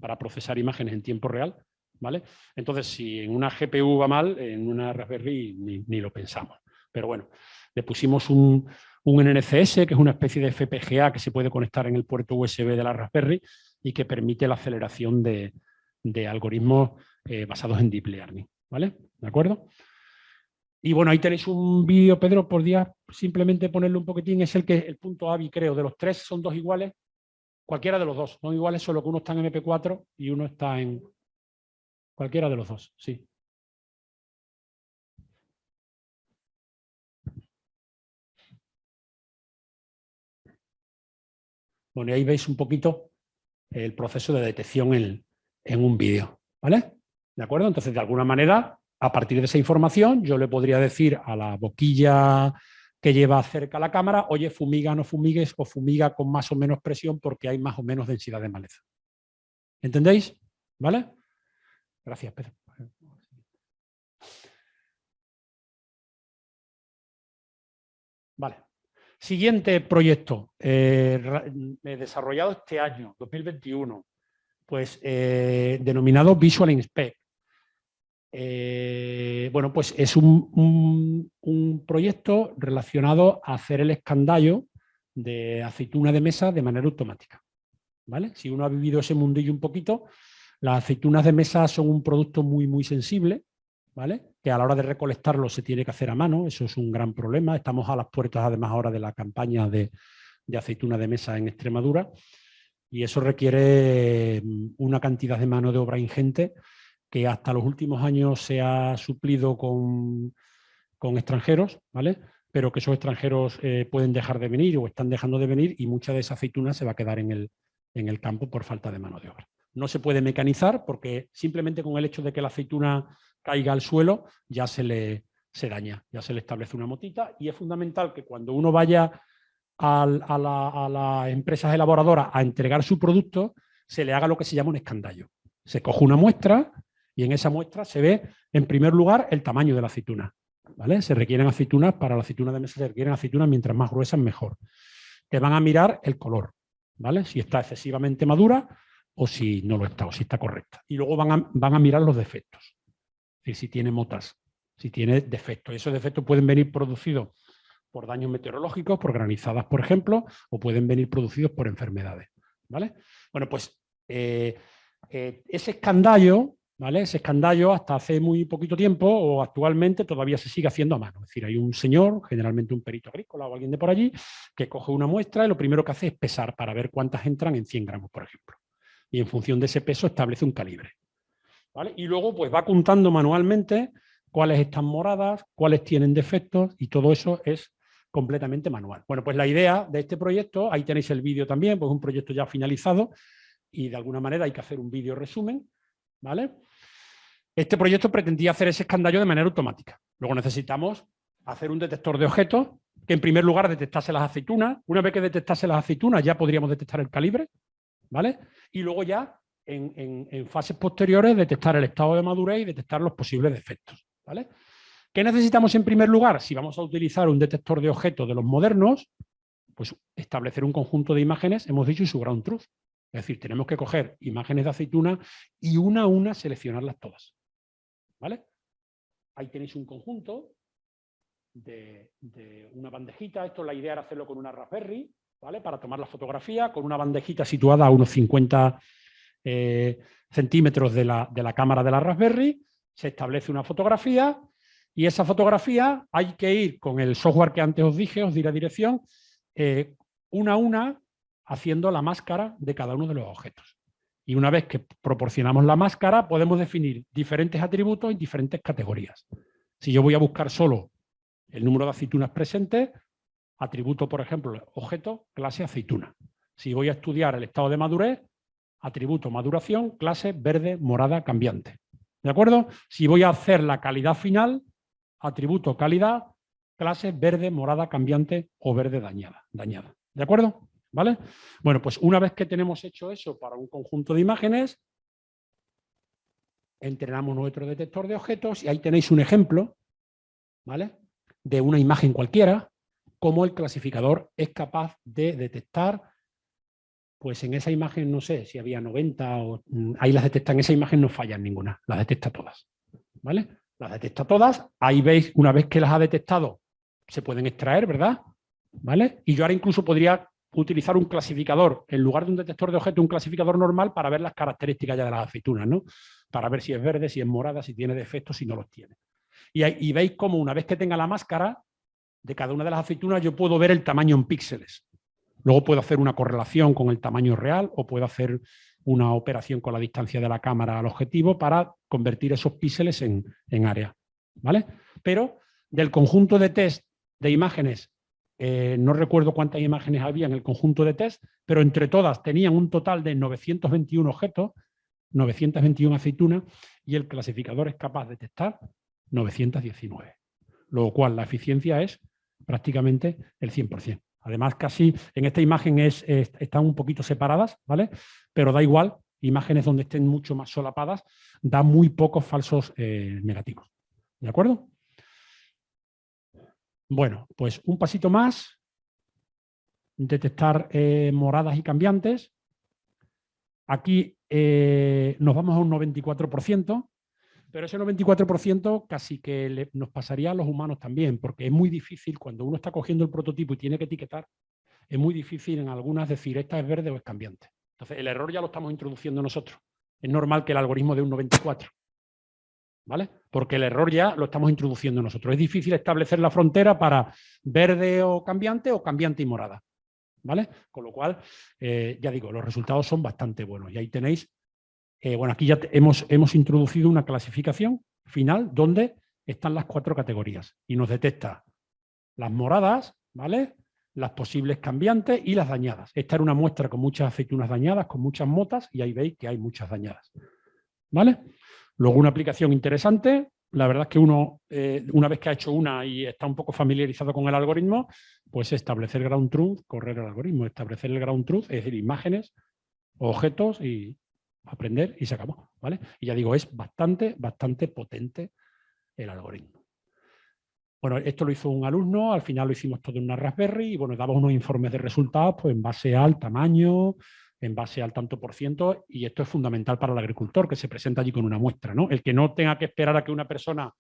para procesar imágenes en tiempo real, ¿vale? Entonces, si en una GPU va mal, en una Raspberry ni lo pensamos. Pero bueno, le pusimos un NNCS, que es una especie de FPGA que se puede conectar en el puerto USB de la Raspberry y que permite la aceleración de algoritmos basados en Deep Learning, ¿vale? ¿De acuerdo? Y bueno, ahí tenéis un vídeo, Pedro, por día, simplemente ponerle un poquitín, es el punto AVI, creo, de los tres son dos iguales, cualquiera de los dos, son iguales, solo que uno está en MP4 y uno está en cualquiera de los dos, sí. Bueno, y ahí veis un poquito el proceso de detección en un vídeo, ¿vale? ¿De acuerdo? Entonces, de alguna manera, a partir de esa información, yo le podría decir a la boquilla que lleva cerca la cámara, oye, fumiga, no fumigues, o fumiga con más o menos presión porque hay más o menos densidad de maleza. ¿Entendéis? ¿Vale? Gracias, Pedro. Vale. Siguiente proyecto, desarrollado este año, 2021, pues denominado Visual Inspect. Bueno, pues es un proyecto relacionado a hacer el escandallo de aceituna de mesa de manera automática, ¿vale? Si uno ha vivido ese mundillo un poquito, las aceitunas de mesa son un producto muy, muy sensible, ¿vale? Que a la hora de recolectarlo se tiene que hacer a mano, eso es un gran problema. Estamos a las puertas, además, ahora de la campaña de aceituna de mesa en Extremadura y eso requiere una cantidad de mano de obra ingente que hasta los últimos años se ha suplido con extranjeros, ¿vale? Pero que esos extranjeros pueden dejar de venir o están dejando de venir y mucha de esa aceituna se va a quedar en el campo por falta de mano de obra. No se puede mecanizar porque simplemente con el hecho de que la aceituna caiga al suelo ya se daña, ya se le establece una motita y es fundamental que cuando uno vaya a las empresas elaboradoras a entregar su producto se le haga lo que se llama un escandallo. Se coge una muestra y en esa muestra se ve, en primer lugar, el tamaño de la aceituna, ¿vale? Se requieren aceitunas, para la aceituna de mesa se requieren aceitunas mientras más gruesas mejor. Te van a mirar el color, ¿vale? Si está excesivamente madura o si no lo está, o si está correcta. Y luego van a mirar los defectos, es decir, si tiene motas, si tiene defectos. Esos defectos pueden venir producidos por daños meteorológicos, por granizadas, por ejemplo, o pueden venir producidos por enfermedades, ¿vale? Bueno, pues ese escandallo, ¿vale? Ese escandallo hasta hace muy poquito tiempo o actualmente todavía se sigue haciendo a mano. Es decir, hay un señor, generalmente un perito agrícola o alguien de por allí, que coge una muestra y lo primero que hace es pesar para ver cuántas entran en 100 gramos, por ejemplo. Y en función de ese peso establece un calibre, ¿vale? Y luego pues va apuntando manualmente cuáles están moradas, cuáles tienen defectos y todo eso es completamente manual. Bueno, pues la idea de este proyecto, ahí tenéis el vídeo también, pues un proyecto ya finalizado y de alguna manera hay que hacer un vídeo resumen, ¿vale? Este proyecto pretendía hacer ese escandallo de manera automática. Luego necesitamos hacer un detector de objetos que en primer lugar detectase las aceitunas. Una vez que detectase las aceitunas ya podríamos detectar el calibre, ¿vale? Y luego ya en fases posteriores detectar el estado de madurez y detectar los posibles defectos, ¿vale? ¿Qué necesitamos en primer lugar? Si vamos a utilizar un detector de objetos de los modernos, pues establecer un conjunto de imágenes, hemos dicho, y su ground truth. Es decir, tenemos que coger imágenes de aceituna y una a una seleccionarlas todas, ¿vale? Ahí tenéis un conjunto de una bandejita. Esto, la idea era hacerlo con una Raspberry, ¿vale? Para tomar la fotografía, con una bandejita situada a unos 50 centímetros de la cámara de la Raspberry. Se establece una fotografía y esa fotografía hay que ir con el software que antes os dije, os di la dirección, una a una, haciendo la máscara de cada uno de los objetos. Y una vez que proporcionamos la máscara, podemos definir diferentes atributos en diferentes categorías. Si yo voy a buscar solo el número de aceitunas presentes, atributo, por ejemplo, objeto, clase aceituna. Si voy a estudiar el estado de madurez, atributo maduración, clase verde, morada, cambiante. ¿De acuerdo? Si voy a hacer la calidad final, atributo calidad, clase verde, morada, cambiante o verde dañada. ¿De acuerdo? ¿Vale? Bueno, pues una vez que tenemos hecho eso para un conjunto de imágenes, entrenamos nuestro detector de objetos y ahí tenéis un ejemplo, ¿vale?, de una imagen cualquiera, cómo el clasificador es capaz de detectar, pues en esa imagen, no sé si había 90 o ahí las detecta, en esa imagen no fallan ninguna, las detecta todas, ¿vale? Las detecta todas, ahí veis, una vez que las ha detectado, se pueden extraer, ¿verdad? ¿Vale? Y yo ahora incluso podría utilizar un clasificador, en lugar de un detector de objetos, un clasificador normal para ver las características ya de las aceitunas, ¿no? Para ver si es verde, si es morada, si tiene defectos, si no los tiene. Y veis cómo una vez que tenga la máscara de cada una de las aceitunas, yo puedo ver el tamaño en píxeles. Luego puedo hacer una correlación con el tamaño real o puedo hacer una operación con la distancia de la cámara al objetivo para convertir esos píxeles en área, ¿vale? Pero del conjunto de test de imágenes, no recuerdo cuántas imágenes había en el conjunto de test, pero entre todas tenían un total de 921 objetos, 921 aceitunas, y el clasificador es capaz de detectar 919. Lo cual la eficiencia es prácticamente el 100%. Además, casi en esta imagen están un poquito separadas, ¿vale? Pero da igual, imágenes donde estén mucho más solapadas, da muy pocos falsos negativos. ¿De acuerdo? Bueno, pues un pasito más. Detectar moradas y cambiantes. Aquí nos vamos a un 94%. Pero ese 94% casi que nos pasaría a los humanos también, porque es muy difícil cuando uno está cogiendo el prototipo y tiene que etiquetar, es muy difícil en algunas decir esta es verde o es cambiante. Entonces el error ya lo estamos introduciendo nosotros. Es normal que el algoritmo dé un 94, ¿vale? Porque el error ya lo estamos introduciendo nosotros. Es difícil establecer la frontera para verde o cambiante y morada, ¿vale? Con lo cual, ya digo, los resultados son bastante buenos. Y ahí tenéis. Bueno, aquí ya hemos introducido una clasificación final donde están las 4 categorías y nos detecta las moradas, ¿vale?, las posibles cambiantes y las dañadas. Esta era una muestra con muchas aceitunas dañadas, con muchas motas, y ahí veis que hay muchas dañadas, ¿vale? Luego una aplicación interesante, la verdad es que uno, una vez que ha hecho una y está un poco familiarizado con el algoritmo, pues establecer ground truth, correr el algoritmo, establecer el ground truth, es decir, imágenes, objetos y aprender y se acabó, ¿vale? Y ya digo, es bastante potente el algoritmo. Bueno, esto lo hizo un alumno, al final lo hicimos todo en una Raspberry y bueno, daba unos informes de resultados pues en base al tamaño, en base al tanto por ciento, y esto es fundamental para el agricultor que se presenta allí con una muestra, ¿no? El que no tenga que esperar a que una persona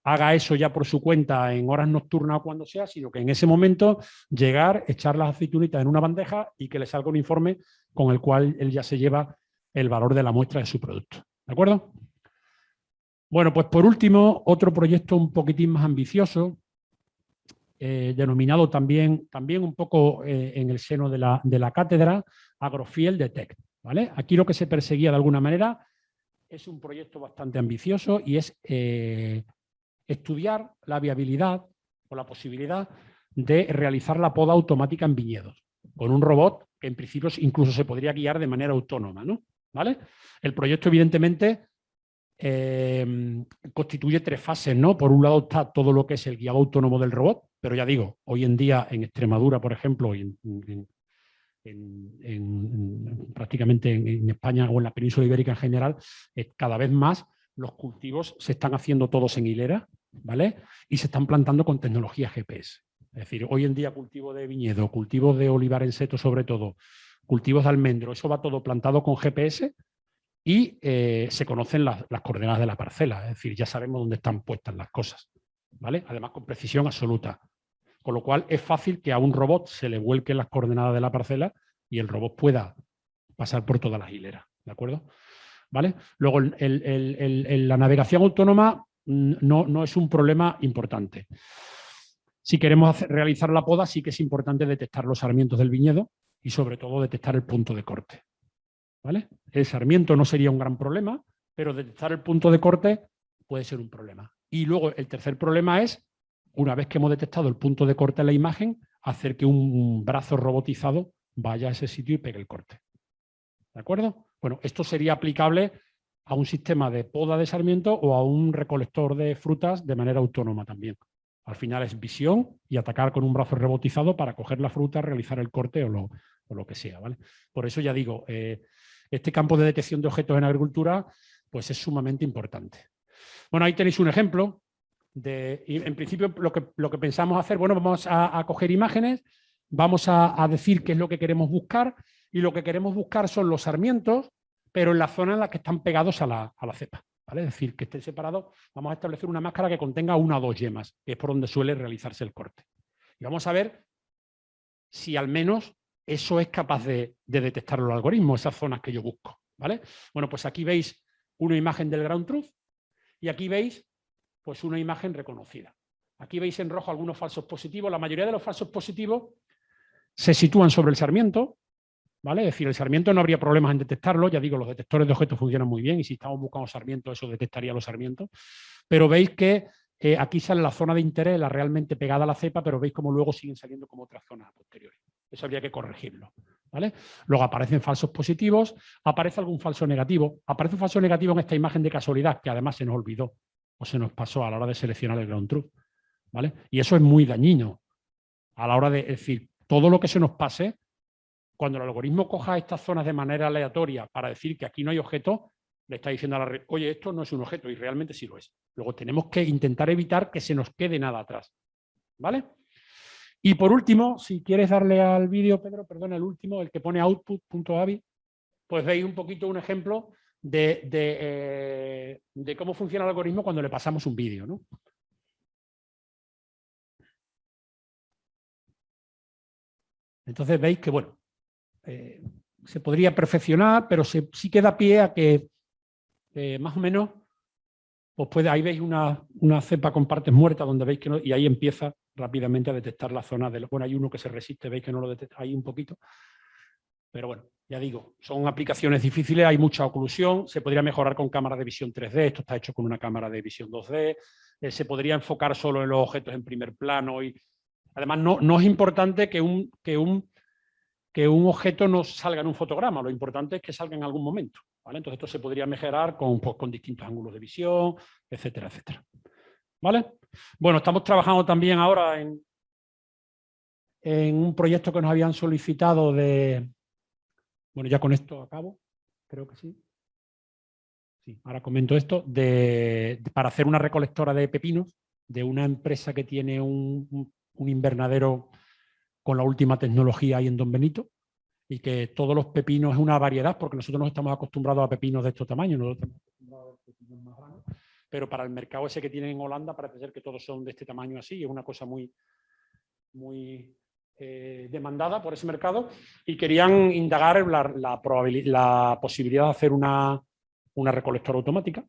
haga eso ya por su cuenta en horas nocturnas o cuando sea, sino que en ese momento llegar, echar las aceitunitas en una bandeja y que le salga un informe con el cual él ya se lleva el valor de la muestra de su producto. ¿De acuerdo? Bueno, pues por último, otro proyecto un poquitín más ambicioso, denominado también un poco en el seno de la cátedra, Agrofield Detect, ¿vale? Aquí lo que se perseguía de alguna manera es un proyecto bastante ambicioso y es estudiar la viabilidad o la posibilidad de realizar la poda automática en viñedos, con un robot que en principio incluso se podría guiar de manera autónoma, ¿no? ¿Vale? El proyecto, evidentemente, constituye 3 fases, ¿no? Por un lado está todo lo que es el guiado autónomo del robot, pero ya digo, hoy en día en Extremadura, por ejemplo, y prácticamente en España o en la península ibérica en general, cada vez más los cultivos se están haciendo todos en hilera, ¿vale? Y se están plantando con tecnología GPS. Es decir, hoy en día cultivo de viñedo, cultivos de olivar en seto sobre todo, cultivos de almendro, eso va todo plantado con GPS y se conocen las coordenadas de la parcela, es decir, ya sabemos dónde están puestas las cosas, ¿vale? Además con precisión absoluta. Con lo cual es fácil que a un robot se le vuelquen las coordenadas de la parcela y el robot pueda pasar por todas las hileras, ¿de acuerdo? ¿Vale? Luego, la navegación autónoma no es un problema importante. Si queremos realizar la poda, sí que es importante detectar los sarmientos del viñedo y sobre todo detectar el punto de corte, ¿vale? El sarmiento no sería un gran problema, pero detectar el punto de corte puede ser un problema. Y luego el tercer problema es, una vez que hemos detectado el punto de corte en la imagen, hacer que un brazo robotizado vaya a ese sitio y pegue el corte. ¿De acuerdo? Bueno, esto sería aplicable a un sistema de poda de sarmiento o a un recolector de frutas de manera autónoma también. Al final es visión y atacar con un brazo rebotizado para coger la fruta, realizar el corte o lo que sea, ¿vale? Por eso ya digo, este campo de detección de objetos en agricultura pues es sumamente importante. Bueno, ahí tenéis un ejemplo. En principio lo que pensamos hacer, bueno, vamos a coger imágenes, vamos a decir qué es lo que queremos buscar y lo que queremos buscar son los sarmientos, pero en la zona en la que están pegados a la cepa, ¿vale? Es decir, que estén separados. Vamos a establecer una máscara que contenga 1 o 2 yemas, que es por donde suele realizarse el corte. Y vamos a ver si al menos eso es capaz de detectar el algoritmo, esas zonas que yo busco, ¿vale? Bueno, pues aquí veis una imagen del ground truth y aquí veis pues una imagen reconocida. Aquí veis en rojo algunos falsos positivos. La mayoría de los falsos positivos se sitúan sobre el sarmiento, ¿vale? Es decir, el sarmiento no habría problemas en detectarlo. Ya digo, los detectores de objetos funcionan muy bien y si estamos buscando sarmientos, eso detectaría los sarmientos. Pero veis que aquí sale la zona de interés, la realmente pegada a la cepa, pero veis como luego siguen saliendo como otras zonas posteriores. Eso habría que corregirlo, ¿vale? Luego aparecen falsos positivos, aparece algún falso negativo. Aparece un falso negativo en esta imagen de casualidad, que además se nos olvidó o se nos pasó a la hora de seleccionar el ground truth, ¿vale? Y eso es muy dañino a la hora de decir, todo lo que se nos pase, cuando el algoritmo coja estas zonas de manera aleatoria para decir que aquí no hay objeto, le está diciendo a la red, oye, esto no es un objeto y realmente sí lo es. Luego tenemos que intentar evitar que se nos quede nada atrás, ¿vale? Y por último, si quieres darle al vídeo, Pedro, perdona, el último, el que pone output.avi, pues veis un poquito un ejemplo de cómo funciona el algoritmo cuando le pasamos un vídeo, ¿no? Entonces veis que, bueno, se podría perfeccionar, pero sí queda pie a que más o menos, pues ahí veis una cepa con partes muertas donde veis que no, y ahí empieza rápidamente a detectar la zona de... Bueno, hay uno que se resiste, veis que no lo detecta ahí un poquito. Pero bueno, ya digo, son aplicaciones difíciles, hay mucha oclusión, se podría mejorar con cámaras de visión 3D, esto está hecho con una cámara de visión 2D, se podría enfocar solo en los objetos en primer plano y además no es importante que un objeto no salga en un fotograma, lo importante es que salga en algún momento, ¿vale? Entonces esto se podría mejorar con distintos ángulos de visión, etcétera, etcétera. ¿Vale? Bueno, estamos trabajando también ahora en un proyecto que nos habían solicitado de... Bueno, ya con esto acabo, creo que sí. Sí, ahora comento esto, para hacer una recolectora de pepinos de una empresa que tiene un invernadero con la última tecnología ahí en Don Benito y que todos los pepinos es una variedad porque nosotros nos estamos acostumbrados a pepinos de estos tamaños, nosotros estamos acostumbrados a pepinos más grandes, pero para el mercado ese que tienen en Holanda parece ser que todos son de este tamaño así, es una cosa muy demandada por ese mercado y querían indagar la posibilidad de hacer una recolectora automática.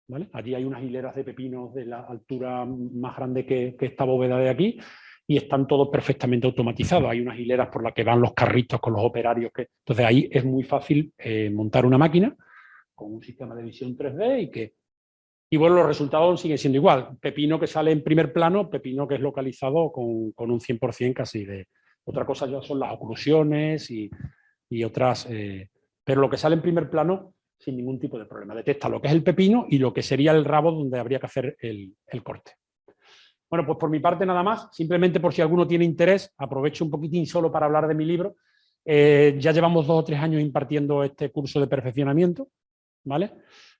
¿Vale? Allí hay unas hileras de pepinos de la altura más grande que esta bóveda de aquí y están todos perfectamente automatizados. Hay unas hileras por las que van los carritos con los operarios. Entonces ahí es muy fácil montar una máquina con un sistema de visión 3D y bueno, los resultados siguen siendo igual. Pepino que sale en primer plano, pepino que es localizado con un 100% casi de... Otra cosa ya son las oclusiones y otras... pero lo que sale en primer plano sin ningún tipo de problema. Detecta lo que es el pepino y lo que sería el rabo donde habría que hacer el corte. Bueno, pues por mi parte nada más. Simplemente por si alguno tiene interés, aprovecho un poquitín solo para hablar de mi libro. Ya llevamos 2 o 3 años impartiendo este curso de perfeccionamiento, ¿vale?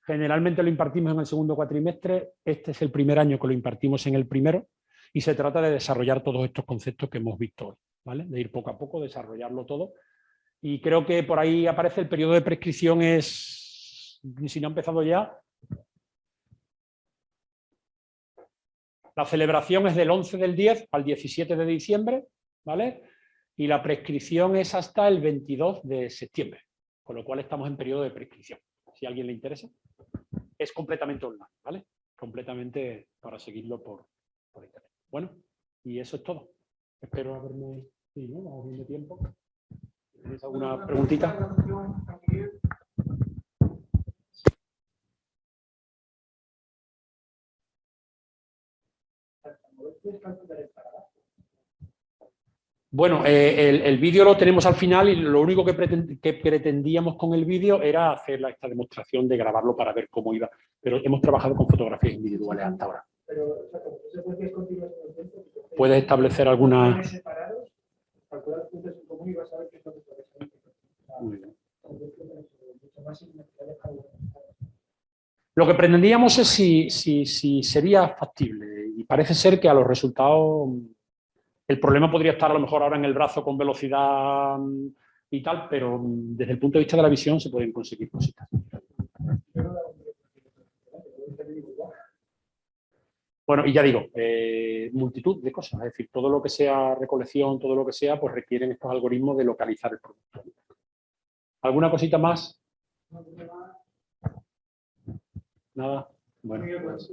Generalmente lo impartimos en el segundo cuatrimestre. Este es el primer año que lo impartimos en el primero y se trata de desarrollar todos estos conceptos que hemos visto hoy, ¿vale? De ir poco a poco, desarrollarlo todo. Y creo que por ahí aparece el periodo de prescripción es, si no ha empezado ya, la celebración es del 11 del 10 al 17 de diciembre, ¿vale? Y la prescripción es hasta el 22 de septiembre, con lo cual estamos en periodo de prescripción. Si a alguien le interesa, es completamente online, ¿vale? Completamente para seguirlo por internet. Bueno, y eso es todo. Espero haberme... Sí, ¿no? Vamos bien de tiempo. ¿Tienes alguna preguntita? Bueno, el vídeo lo tenemos al final y lo único que pretendíamos con el vídeo era hacer esta demostración de grabarlo para ver cómo iba. Pero hemos trabajado con fotografías individuales hasta ahora. Puedes establecer alguna... Muy bien. Lo que pretendíamos es si sería factible y parece ser que a los resultados el problema podría estar a lo mejor ahora en el brazo con velocidad y tal, pero desde el punto de vista de la visión se pueden conseguir cositas. Bueno, y ya digo, multitud de cosas, es decir, todo lo que sea recolección, todo lo que sea, pues requieren estos algoritmos de localizar el producto. ¿Alguna cosita más? Nada. Bueno. Pues.